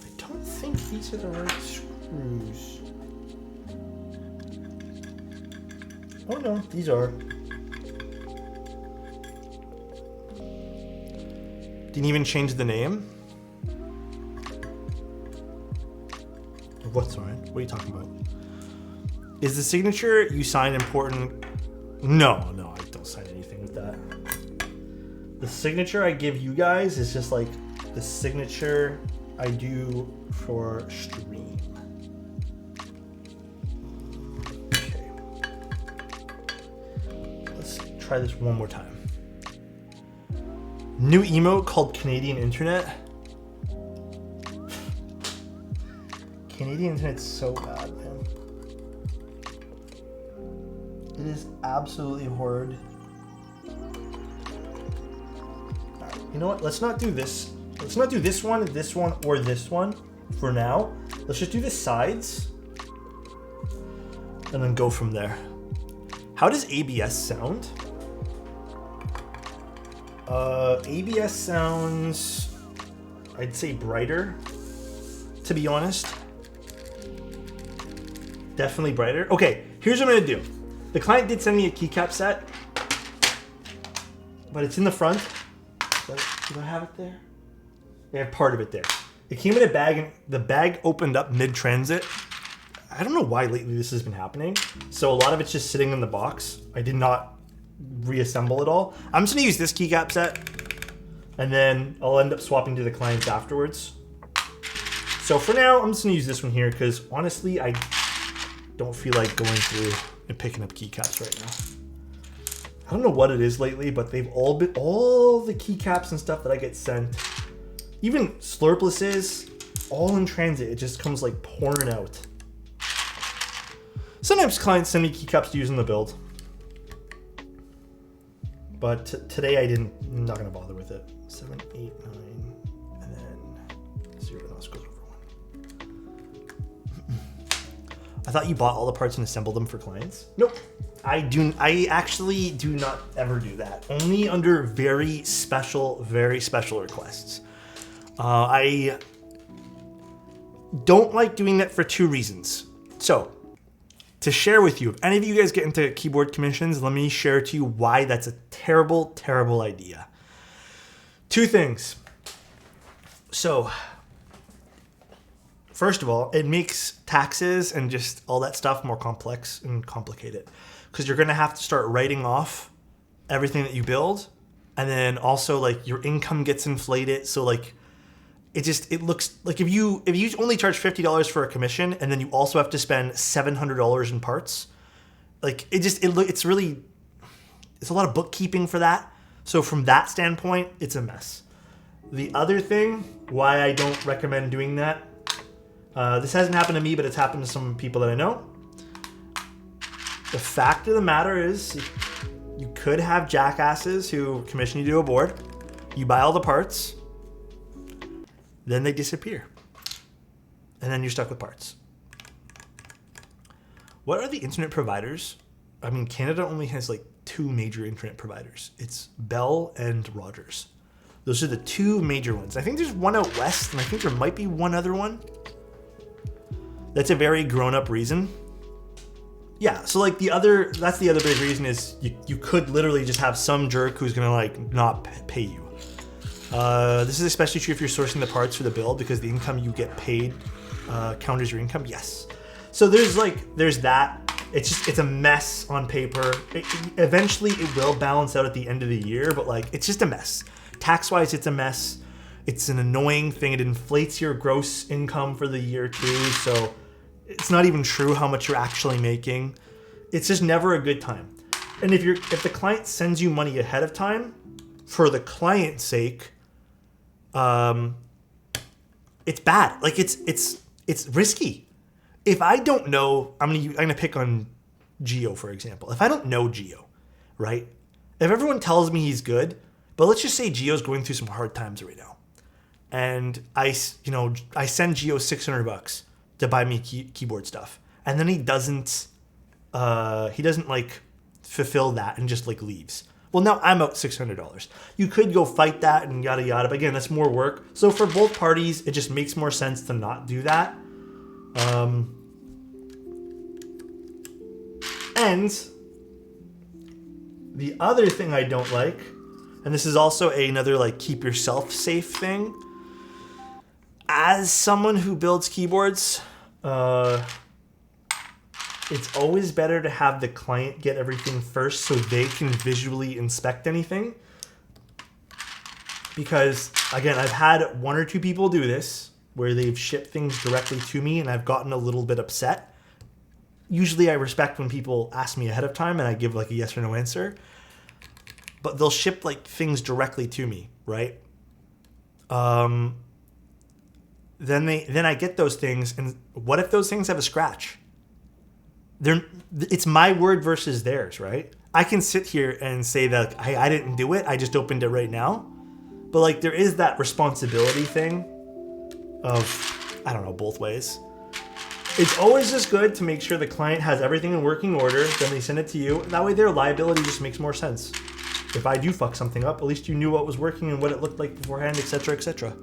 S1: I don't think these are the right screws. Oh no, these are. Didn't even change the name? What's sorry? What are you talking about? Is the signature you sign important? No, I don't sign anything with that. The signature I give you guys is just like the signature I do for stream. Okay. Let's try this one more time. New emote called Canadian Internet. Canadian Internet's so bad, man. It is absolutely horrid. Right, you know what? Let's not do this. Let's not do this one, or this one for now. Let's just do the sides and then go from there. How does ABS sound? ABS sounds, I'd say brighter, to be honest. Definitely brighter. Okay, here's what I'm gonna do. The client did send me a keycap set, but it's in the front. Do I have it there? I have part of it there. It came in a bag, and the bag opened up mid-transit. I don't know why lately this has been happening. So a lot of it's just sitting in the box. I did not reassemble it all. I'm just gonna use this keycap set, and then I'll end up swapping to the clients afterwards. So for now, I'm just gonna use this one here because honestly, I don't feel like going through and picking up keycaps right now. I don't know what it is lately, but they've all the keycaps and stuff that I get sent, even slurplesses, all in transit. It just comes like pouring out. Sometimes clients send me keycaps to use in the build. But today I'm not gonna bother with it. 7, 8, 9, and then 0. Let's go over 1. I thought you bought all the parts and assembled them for clients. Nope. I actually do not ever do that. Only under very special requests. I don't like doing that for 2 reasons. So, to share with you, if any of you guys get into keyboard commissions, let me share to you why that's a terrible, terrible idea. 2 things. So, first of all, it makes taxes and just all that stuff more complex and complicated. Because you're going to have to start writing off everything that you build. And then also, like, your income gets inflated. So, like, it looks like if you only charge $50 for a commission and then you also have to spend $700 in parts, like, it's a lot of bookkeeping for that. So from that standpoint, it's a mess. The other thing, why I don't recommend doing that, this hasn't happened to me, but it's happened to some people that I know. The fact of the matter is, you could have jackasses who commission you to a board, you buy all the parts, then they disappear. And then you're stuck with parts. What are the internet providers? I mean, Canada only has like 2 major internet providers. It's Bell and Rogers. Those are the 2 major ones. I think there's one out west, and I think there might be one other one. That's a very grown-up reason. Yeah, so like that's the other big reason is you could literally just have some jerk who's gonna like not pay you. This is especially true if you're sourcing the parts for the build because the income you get paid counters your income. Yes. So there's that. It's a mess on paper. Eventually it will balance out at the end of the year, but like it's just a mess. Tax-wise, it's a mess. It's an annoying thing. It inflates your gross income for the year too. So it's not even true how much you're actually making. It's just never a good time. And if the client sends you money ahead of time, for the client's sake, it's bad. Like it's risky. If I don't know, I'm gonna pick on Gio for example. If I don't know Gio, right? If everyone tells me he's good, but let's just say Gio's going through some hard times right now, and I send Gio $600 to buy me keyboard stuff, and then he doesn't like fulfill that and just like leaves. Well, now I'm out $600. You could go fight that and yada yada, but again, that's more work. So for both parties, it just makes more sense to not do that. And the other thing I don't like, and this is also another like keep yourself safe thing. As someone who builds keyboards, it's always better to have the client get everything first so they can visually inspect anything. Because, again, I've had 1 or 2 people do this where they've shipped things directly to me and I've gotten a little bit upset. Usually I respect when people ask me ahead of time and I give like a yes or no answer. But they'll ship like things directly to me, right? Then I get those things, and what if those things have a scratch? It's my word versus theirs, right? I can sit here and say that I didn't do it, I just opened it right now. But like there is that responsibility thing of, I don't know, both ways. It's always just good to make sure the client has everything in working order, then they send it to you. That way their liability just makes more sense. If I do fuck something up, at least you knew what was working and what it looked like beforehand, etc., etc.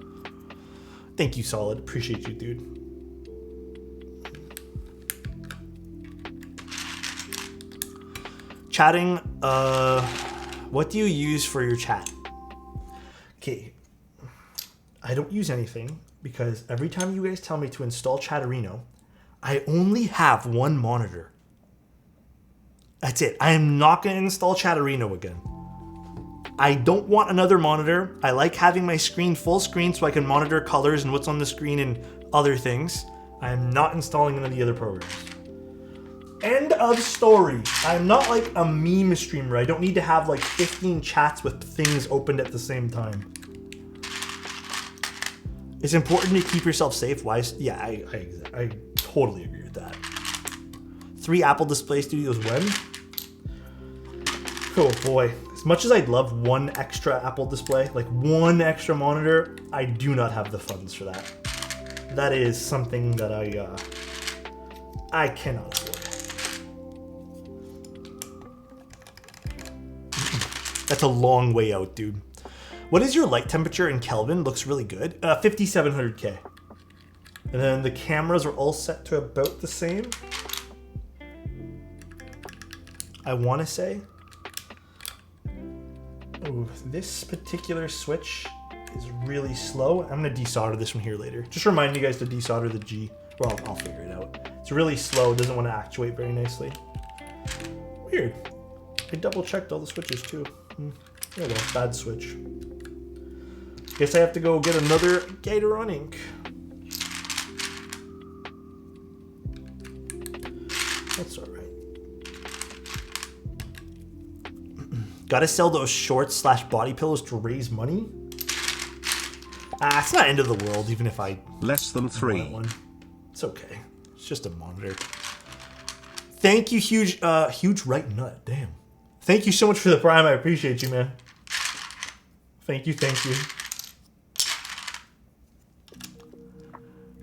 S1: Thank you, Solid. Appreciate you, dude. Chatting, what do you use for your chat? Okay, I don't use anything because every time you guys tell me to install Chatterino, I only have 1 monitor. That's it. I am not going to install Chatterino again. I don't want another monitor. I like having my screen full screen so I can monitor colors and what's on the screen and other things. I am not installing any of the other programs. End of story. I'm not like a meme streamer. I don't need to have like 15 chats with things opened at the same time. It's important to keep yourself safe. Why? Yeah, I totally agree with that. 3 Apple Display Studios when? Oh boy. As much as I'd love 1 extra Apple display, like 1 extra monitor, I do not have the funds for that. That is something that I cannot afford it. That's a long way out, dude. What is your light temperature in Kelvin? Looks really good. 5700K. And then the cameras are all set to about the same. I want to say. Oh, this particular switch is really slow. I'm going to desolder this one here later. Just remind you guys to desolder the G. Well, I'll figure it out. It's really slow. It doesn't want to actuate very nicely. Weird. I double checked all the switches too. There we go. Bad switch. Guess I have to go get another Gator on ink. That's all right. Gotta sell those shorts / body pillows to raise money. It's not end of the world, even if I
S2: less than 3.
S1: One. It's okay. It's just a monitor. Thank you, huge right nut. Damn. Thank you so much for the Prime. I appreciate you, man. Thank you, thank you.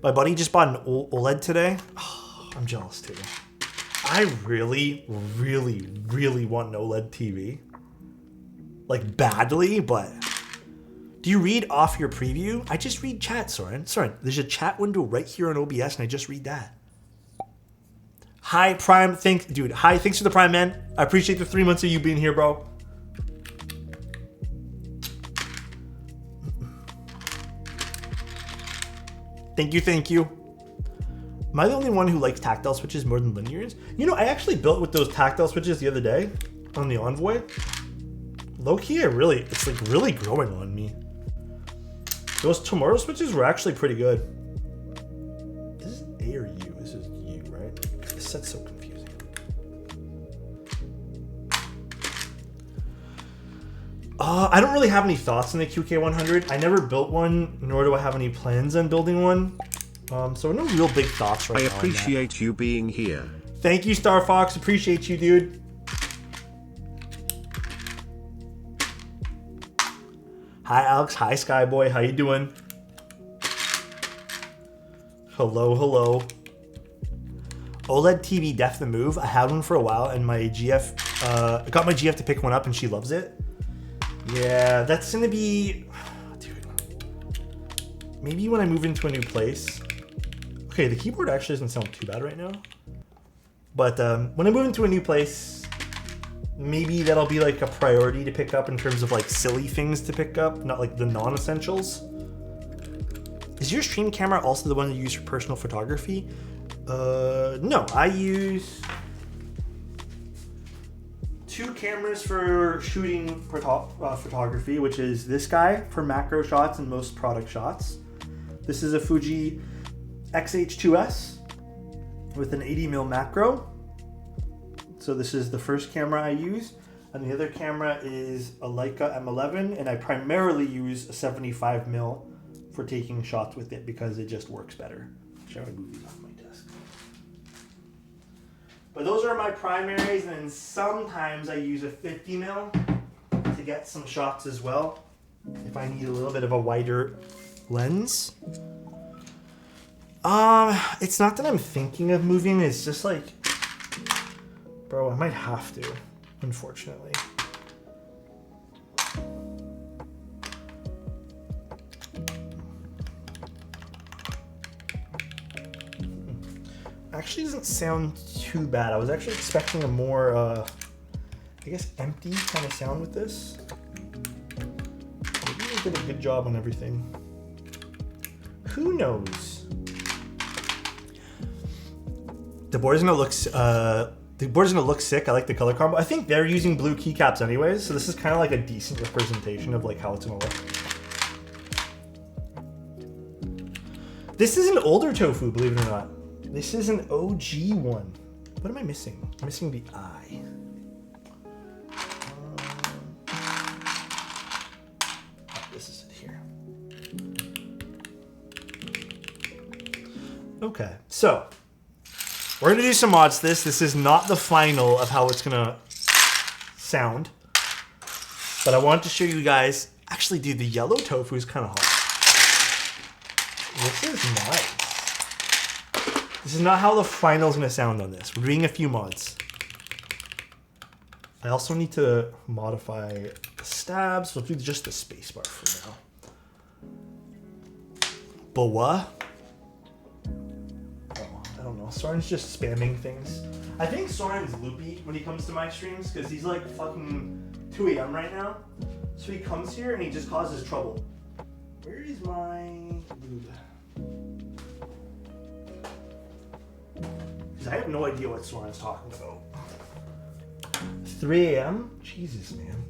S1: My buddy just bought an OLED today. Oh, I'm jealous too. I really, really, really want an OLED TV. Like badly, but do you read off your preview? I just read chat, Soren. Soren, there's a chat window right here on OBS and I just read that. Hi, Prime. Thanks for the Prime, man. I appreciate the 3 months of you being here, bro. Thank you, thank you. Am I the only one who likes tactile switches more than linears? You know, I actually built with those tactile switches the other day on the Envoy. Low-key, it's like really growing on me. Those Tomorrow switches were actually pretty good. This is A or U? This is U, right? This set's so confusing. I don't really have any thoughts on the QK100. I never built one, nor do I have any plans on building one. So no real big thoughts right now.
S2: I appreciate you being here.
S1: Thank you, Star Fox. Appreciate you, dude. Hi, Alex. Hi, Skyboy. How you doing? Hello, hello. OLED TV def the move. I had one for a while, and my GF, I got my GF to pick one up, and she loves it. Yeah, that's gonna be, dude. Maybe when I move into a new place. Okay, the keyboard actually doesn't sound too bad right now. But when I move into a new place, maybe that'll be like a priority to pick up in terms of like silly things to pick up, not like the non-essentials. Is your stream camera also the one you use for personal photography? No, I use 2 cameras for shooting photography, which is this guy for macro shots and most product shots. This is a Fuji X-H2S with an 80mm macro. So this is the first camera I use, and the other camera is a Leica M11, and I primarily use a 75mm for taking shots with it because it just works better. Shall I move these off my desk? But those are my primaries, and then sometimes I use a 50mm to get some shots as well if I need a little bit of a wider lens. It's not that I'm thinking of moving, it's just like, bro, I might have to, unfortunately. Actually doesn't sound too bad. I was actually expecting a more, I guess, empty kind of sound with this. Maybe we did a good job on everything. Who knows? The board's gonna look sick. I like the color combo. I think they're using blue keycaps anyways, so this is kind of like a decent representation of like how it's gonna look. This is an older Tofu, believe it or not. This is an OG one. What am I missing? I'm missing the eye. This is it here. Okay, so we're gonna do some mods to this. This is not the final of how it's gonna sound, but I wanted to show you guys. Actually, dude, the yellow tofu is kind of hot. This is nice. This is not how the final's gonna sound on this. We're doing a few mods. I also need to modify the stabs. We'll do just the spacebar for now. But what? Oh, I don't know. Soren's just spamming things. I think Soren's loopy when he comes to my streams because he's like fucking 2 a.m. right now. So he comes here and he just causes trouble. Where is my lube? Because I have no idea what Soren's talking about. 3 a.m.? Jesus, man.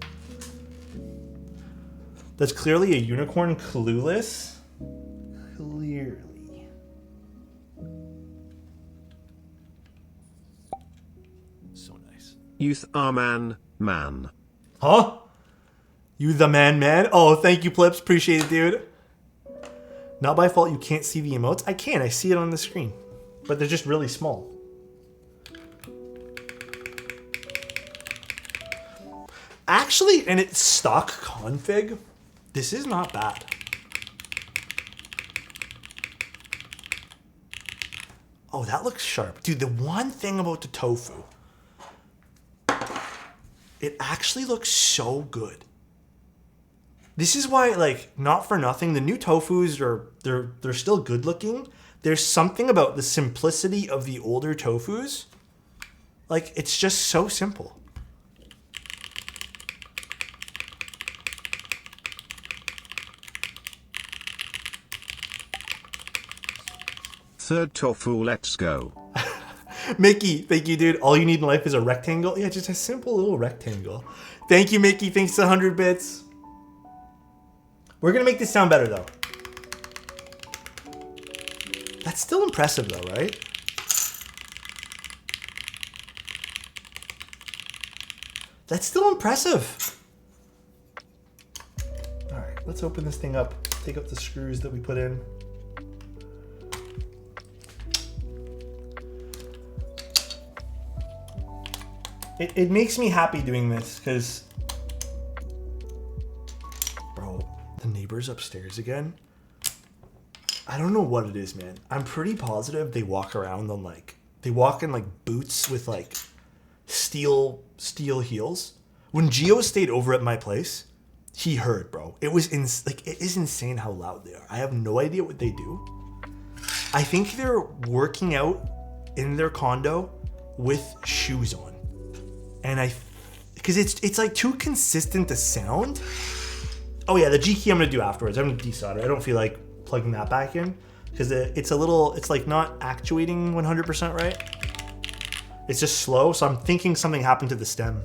S1: That's clearly a unicorn clueless. Clearly. So nice.
S2: Youth are man.
S1: Huh? You the man? Oh, thank you, Plips. Appreciate it, dude. Not by fault you can't see the emotes. I can. I see it on the screen. But they're just really small. Actually, in its stock config, this is not bad. Oh, that looks sharp. Dude, the one thing about the tofu, it actually looks so good. This is why, like, not for nothing, the new tofus they're still good looking. There's something about the simplicity of the older tofus. Like, it's just so simple.
S2: Third tofu, let's go.
S1: Mickey, thank you, dude. All you need in life is a rectangle. Yeah, just a simple little rectangle. Thank you, Mickey. Thanks to 100 bits. We're going to make this sound better, though. That's still impressive, though, right? That's still impressive. All right, let's open this thing up. Take out the screws that we put in. It makes me happy doing this because, bro, the neighbors upstairs again. I don't know what it is, man. I'm pretty positive they walk around on they walk in like boots with like steel heels. When Gio stayed over at my place, he heard, bro. It was it is insane how loud they are. I have no idea what they do. I think they're working out in their condo with shoes on. And because it's like too consistent to sound. Oh yeah, the G key I'm gonna do afterwards. I'm gonna desolder. I don't feel like plugging that back in because it's like not actuating 100% right. It's just slow, so I'm thinking something happened to the stem.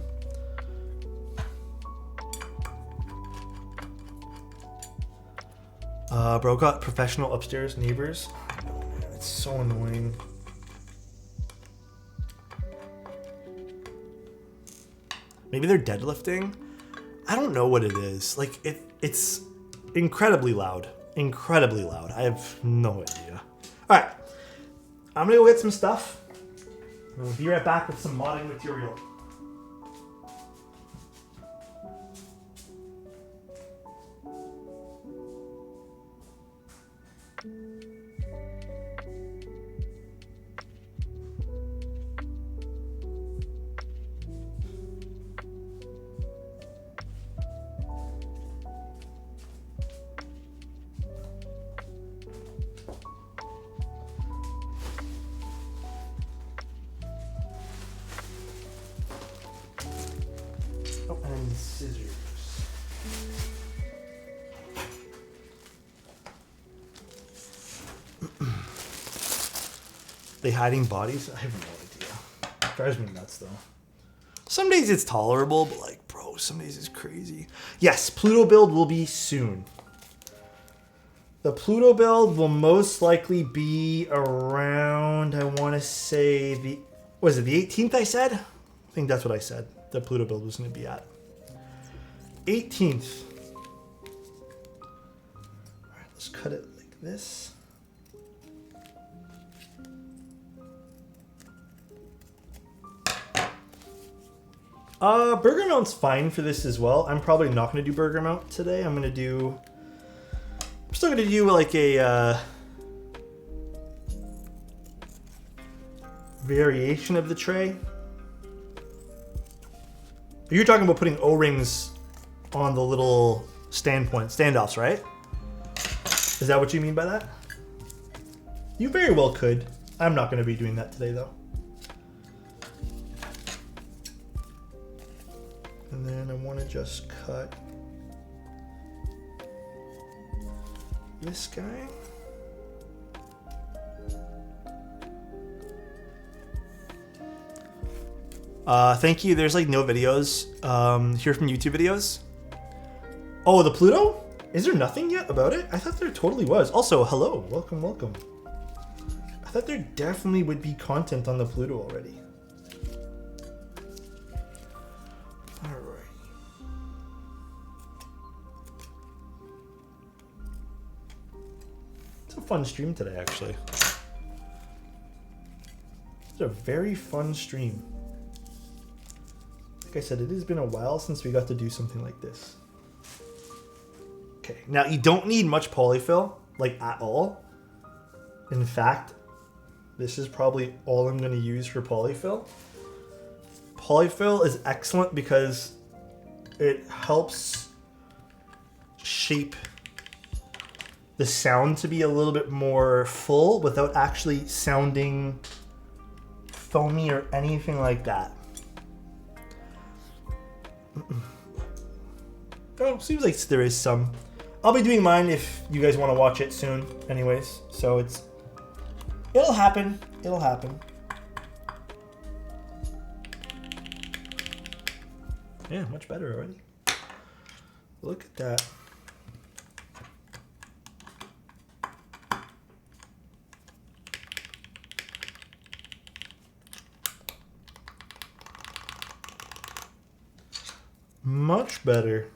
S1: Bro got professional upstairs neighbors. Oh man, it's so annoying. Maybe they're deadlifting. I don't know what it is. Like it's incredibly loud. Incredibly loud. I have no idea. All right, I'm gonna go get some stuff. We'll be right back with some modding material. Oh, and scissors. They hiding bodies? I have no idea. Drives me nuts though. Some days it's tolerable, but like, bro, some days it's crazy. Yes, Pluto build will be soon. The Pluto build will most likely be around, I want to say the 18th I said? I think that's what I said. The Pluto build was going to be at 18th. All right, let's cut it like this. Burger mount's fine for this as well. I'm probably not going to do burger mount today. I'm still going to do like a variation of the tray. You're talking about putting O-rings on the little standoffs, right? Is that what you mean by that? You very well could. I'm not going to be doing that today, though. And then I want to just cut this guy. Thank you. There's like no videos here from YouTube videos. Oh, the Pluto? Is there nothing yet about it? I thought there totally was. Also, hello. Welcome, welcome. I thought there definitely would be content on the Pluto already. Alright. It's a fun stream today, actually. It's a very fun stream. Like I said, it has been a while since we got to do something like this. Okay, now you don't need much polyfill, like at all. In fact, this is probably all I'm going to use for polyfill. Polyfill is excellent because it helps shape the sound to be a little bit more full without actually sounding foamy or anything like that. Oh, seems like there is some. I'll be doing mine if you guys want to watch it soon anyways. So it'll happen. It'll happen. Yeah, much better already. Look at that. Much better.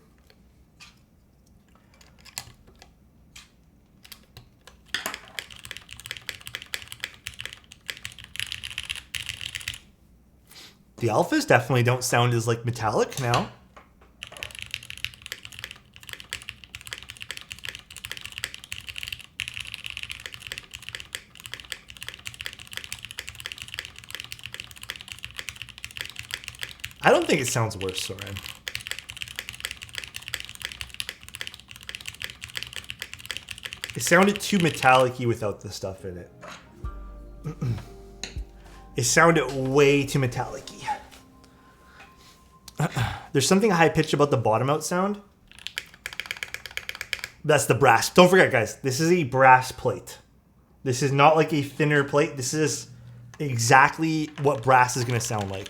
S1: The alphas definitely don't sound as like metallic now. I don't think it sounds worse, Soren. It sounded too metallic-y without the stuff in it. It sounded way too metallic-y. There's something high-pitched about the bottom-out sound. That's the brass. Don't forget, guys, this is a brass plate. This is not like a thinner plate. This is exactly what brass is going to sound like.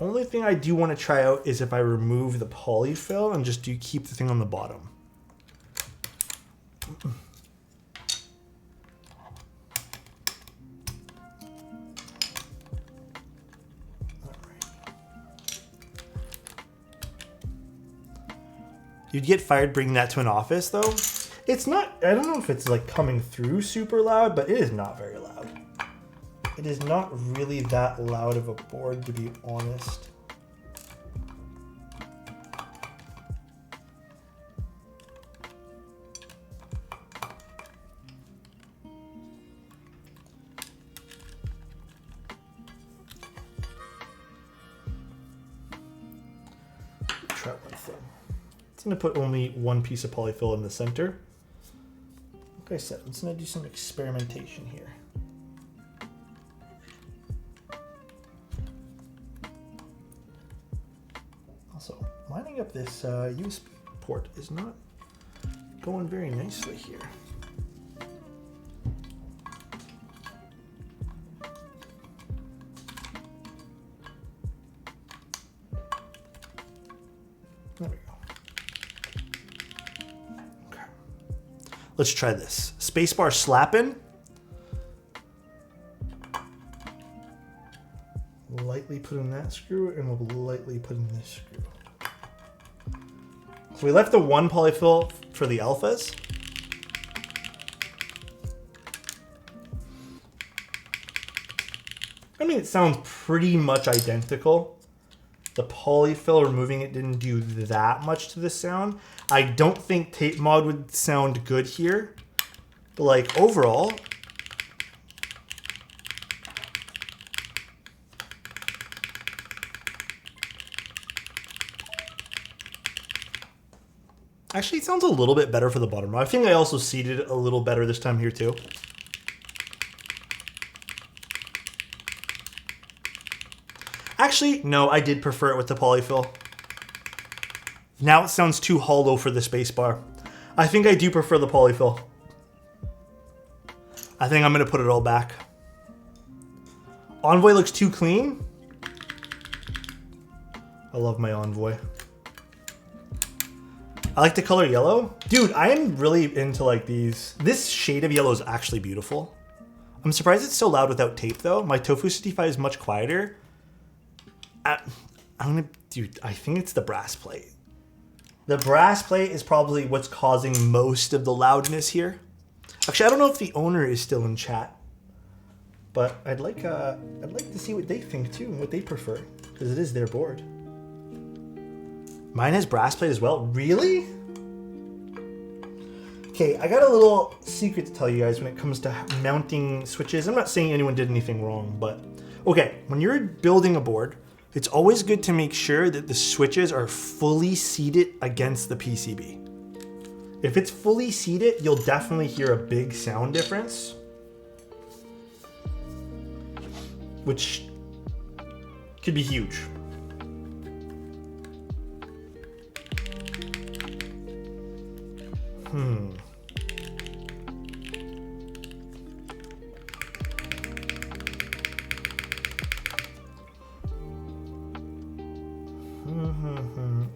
S1: Only thing I do want to try out is if I remove the polyfill and just keep the thing on the bottom. You'd get fired bringing that to an office though. It's not, I don't know if it's like coming through super loud, but it is not very loud. It is not really that loud of a board, to be honest. Try one thing. It's going to put only one piece of polyfill in the center. Like I said, I'm just going to do some experimentation here. Also, lining up this USB port is not going very nicely here. There we go. Okay. Let's try this. Spacebar slapping. Lightly put in that screw, and we'll lightly put in this screw. So we left the one polyfill for the alphas. I mean, it sounds pretty much identical. The polyfill, removing it didn't do that much to the sound. I don't think tape mod would sound good here. But like overall, actually it sounds a little bit better for the bottom row. I think I also seated a little better this time here too. Actually, no, I did prefer it with the polyfill. Now it sounds too hollow for the spacebar. I think I do prefer the polyfill. I think I'm gonna put it all back. Envoy looks too clean. I love my Envoy. I like the color yellow. Dude, I am really into like these. This shade of yellow is actually beautiful. I'm surprised it's so loud without tape though. My Tofu60 is much quieter. Dude, I think it's the brass plate. The brass plate is probably what's causing most of the loudness here. Actually, I don't know if the owner is still in chat, but I'd like to see what they think too, and what they prefer, because it is their board. Mine has brass plate as well. Really? Okay, I got a little secret to tell you guys when it comes to mounting switches. I'm not saying anyone did anything wrong, but okay, when you're building a board, it's always good to make sure that the switches are fully seated against the PCB. If it's fully seated, you'll definitely hear a big sound difference, which could be huge.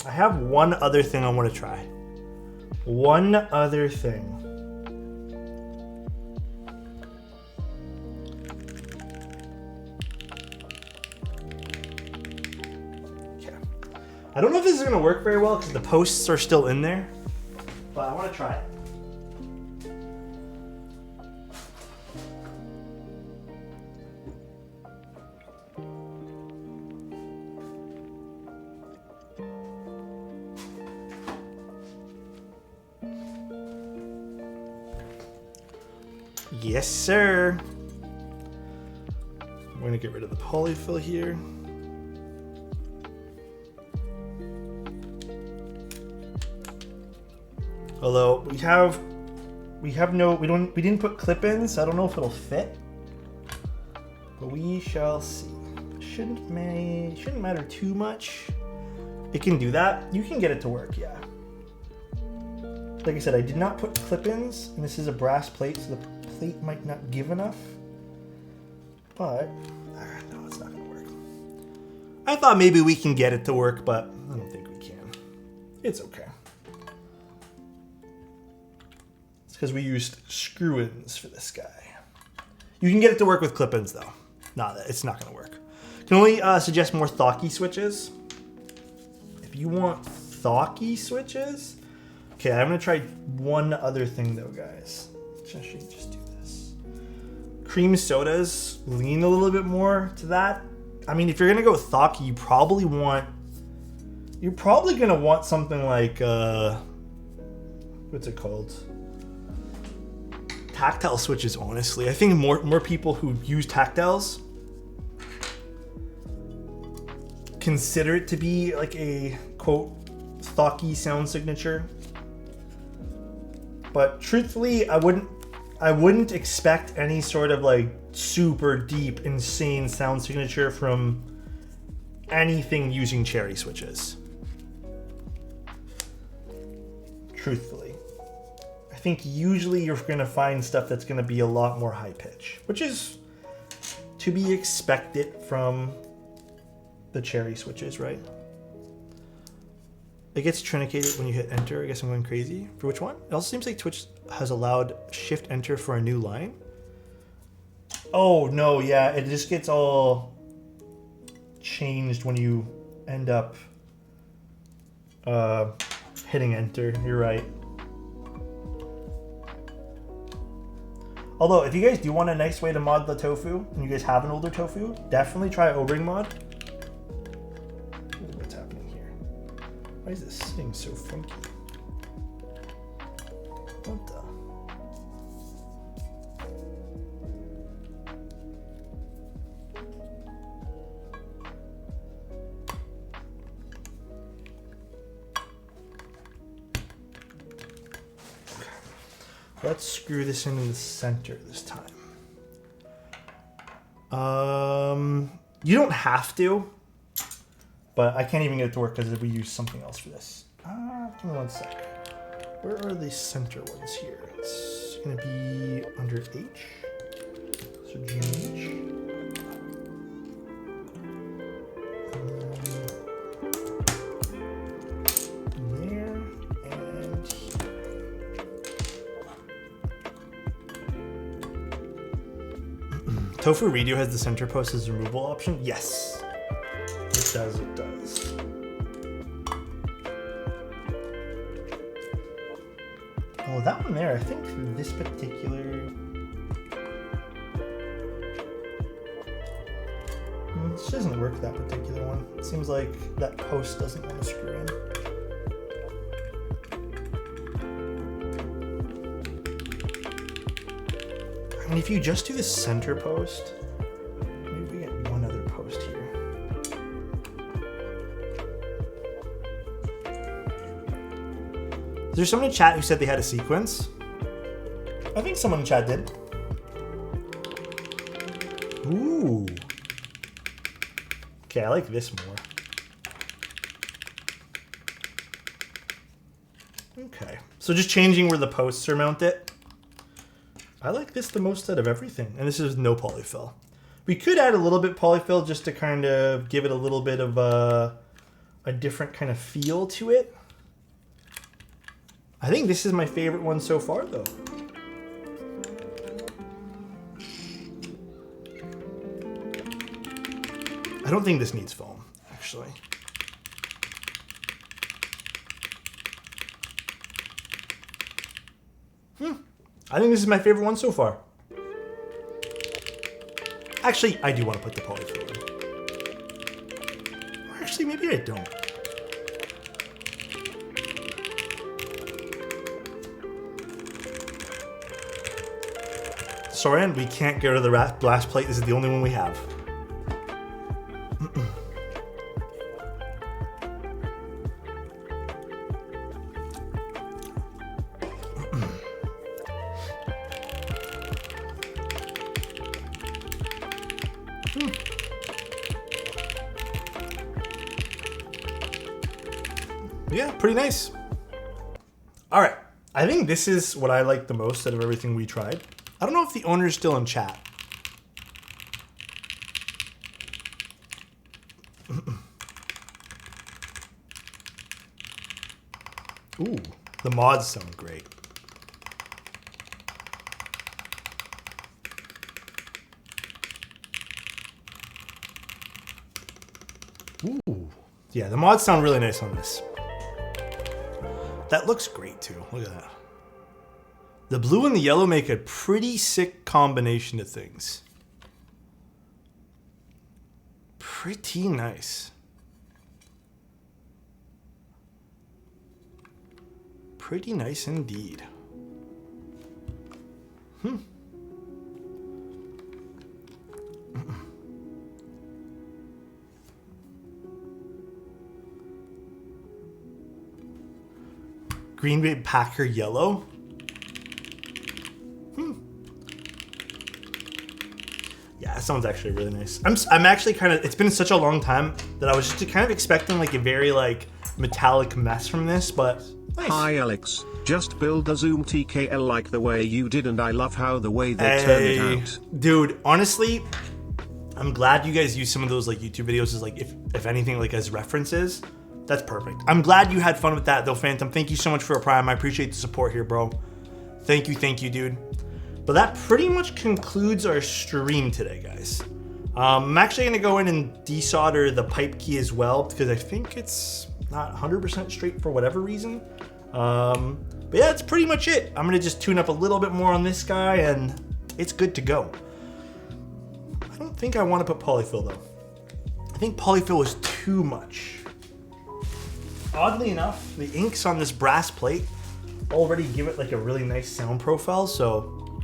S1: I have one other thing I want to try. One other thing. Okay. I don't know if this is going to work very well because the posts are still in there, but I want to try it. Yes, sir. I'm going to get rid of the polyfill here. Although we didn't put clip-ins, so I don't know if it'll fit. But we shall see. Shouldn't matter too much. It can do that. You can get it to work, yeah. Like I said, I did not put clip-ins, and this is a brass plate, so the plate might not give enough. But no, it's not gonna work. I thought maybe we can get it to work, but I don't think we can. It's okay. It's because we used screw-ins for this guy. You can get it to work with clip-ins though. No, it's not gonna work. Can only suggest more Thocky switches. If you want Thocky switches, okay, I'm gonna try one other thing though, guys. Let's actually just do this. Cream sodas lean a little bit more to that. I mean, if you're gonna go with Thocky, you're probably gonna want something like what's it called? Tactile switches, honestly. I think more people who use tactiles consider it to be like a quote Thocky sound signature. But truthfully, I wouldn't expect any sort of like super deep, insane sound signature from anything using cherry switches. Truthfully. I think usually you're gonna find stuff that's gonna be a lot more high pitch, which is to be expected from the cherry switches, right? It gets truncated when you hit enter. I guess I'm going crazy. For which one? It also seems like Twitch has allowed shift enter for a new line. Oh no, yeah, it just gets all changed when you end up hitting enter. You're right. Although, if you guys do want a nice way to mod the tofu, and you guys have an older tofu, definitely try O-ring mod. What's happening here? Why is this thing so funky? What the? Let's screw this in the center this time. You don't have to, but I can't even get it to work because we use something else for this. Give me one sec. Where are the center ones here? It's gonna be under H. So GH. Tofu Radio has the center post as a removable option? Yes. It does, it does. Oh, that one there, I think this particular... This doesn't work, that particular one. It seems like that post doesn't want to screw in. I mean, if you just do the center post, maybe we get one other post here. Is there someone in chat who said they had a sequence? I think someone in chat did. Ooh. Okay, I like this more. Okay, so just changing where the posts are mounted. I like this the most out of everything, and this is no polyfill. We could add a little bit polyfill just to kind of give it a little bit of a different kind of feel to it. I think this is my favorite one so far, though. I don't think this needs foam, actually. I think this is my favorite one so far. Actually, I do want to put the polyfill in. Or actually, maybe I don't. Soren, we can't get rid of the blast plate. This is the only one we have. Yeah, pretty nice. All right, I think this is what I like the most out of everything we tried. I don't know if the owner's still in chat. Ooh, the mods sound great. Ooh, yeah, the mods sound really nice on this. That looks great too. Look at that. The blue and the yellow make a pretty sick combination of things. Pretty nice. Pretty nice indeed. Green Bay Packer yellow. Yeah, that sounds actually really nice. I'm actually kind of, it's been such a long time that I was just kind of expecting like a very like metallic mess from this, but nice.
S2: Hi Alex, just build a Zoom TKL like the way you did, and I love how the way they turn it out.
S1: Dude, honestly, I'm glad you guys use some of those like YouTube videos as like, if anything, like as references. That's perfect. I'm glad you had fun with that though, Phantom. Thank you so much for a Prime. I appreciate the support here, bro. Thank you, dude. But that pretty much concludes our stream today, guys. I'm actually gonna go in and desolder the pipe key as well because I think it's not 100% straight for whatever reason. But yeah, that's pretty much it. I'm gonna just tune up a little bit more on this guy, and it's good to go. I don't think I want to put polyfill though. I think polyfill is too much. Oddly enough, the inks on this brass plate already give it like a really nice sound profile, so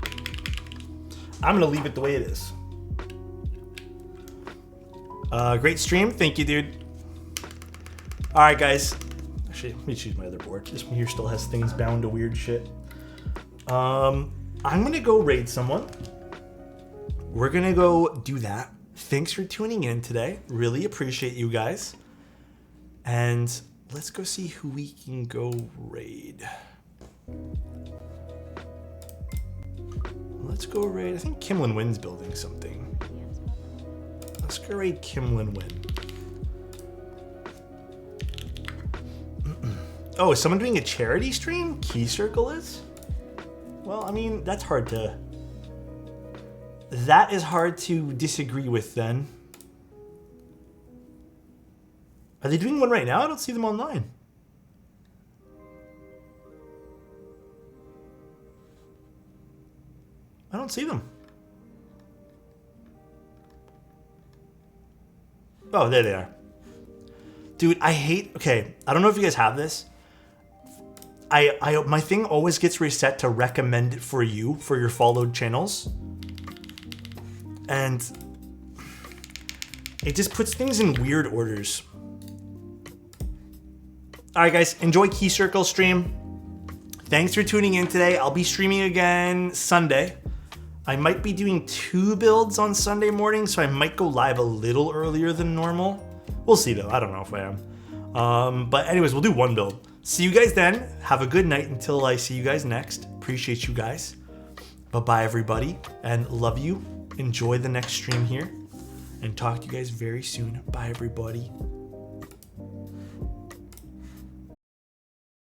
S1: I'm gonna leave it the way it is. Great stream, thank you, dude. All right, guys. Actually, let me choose my other board. This one here still has things bound to weird shit. I'm gonna go raid someone. We're gonna go do that. Thanks for tuning in today. Really appreciate you guys. And let's go see who we can go raid. Let's go raid. I think Kimlin Wynn's building something. Let's go raid Kimlin Wynn. Oh, is someone doing a charity stream? Key Circle is? Well, I mean, that's hard to... That is hard to disagree with then. Are they doing one right now? I don't see them online. I don't see them. Oh, there they are. Dude, I hate... Okay, I don't know if you guys have this. My thing always gets reset to recommend it for you, for your followed channels. And it just puts things in weird orders. All right, guys, enjoy Key Circle stream. Thanks for tuning in today. I'll be streaming again Sunday. I might be doing 2 builds on Sunday morning, so I might go live a little earlier than normal. We'll see though, I don't know if I am. But anyways, we'll do 1 build. See you guys then. Have a good night until I see you guys next. Appreciate you guys. Bye-bye, everybody, and love you. Enjoy the next stream here, and talk to you guys very soon. Bye, everybody.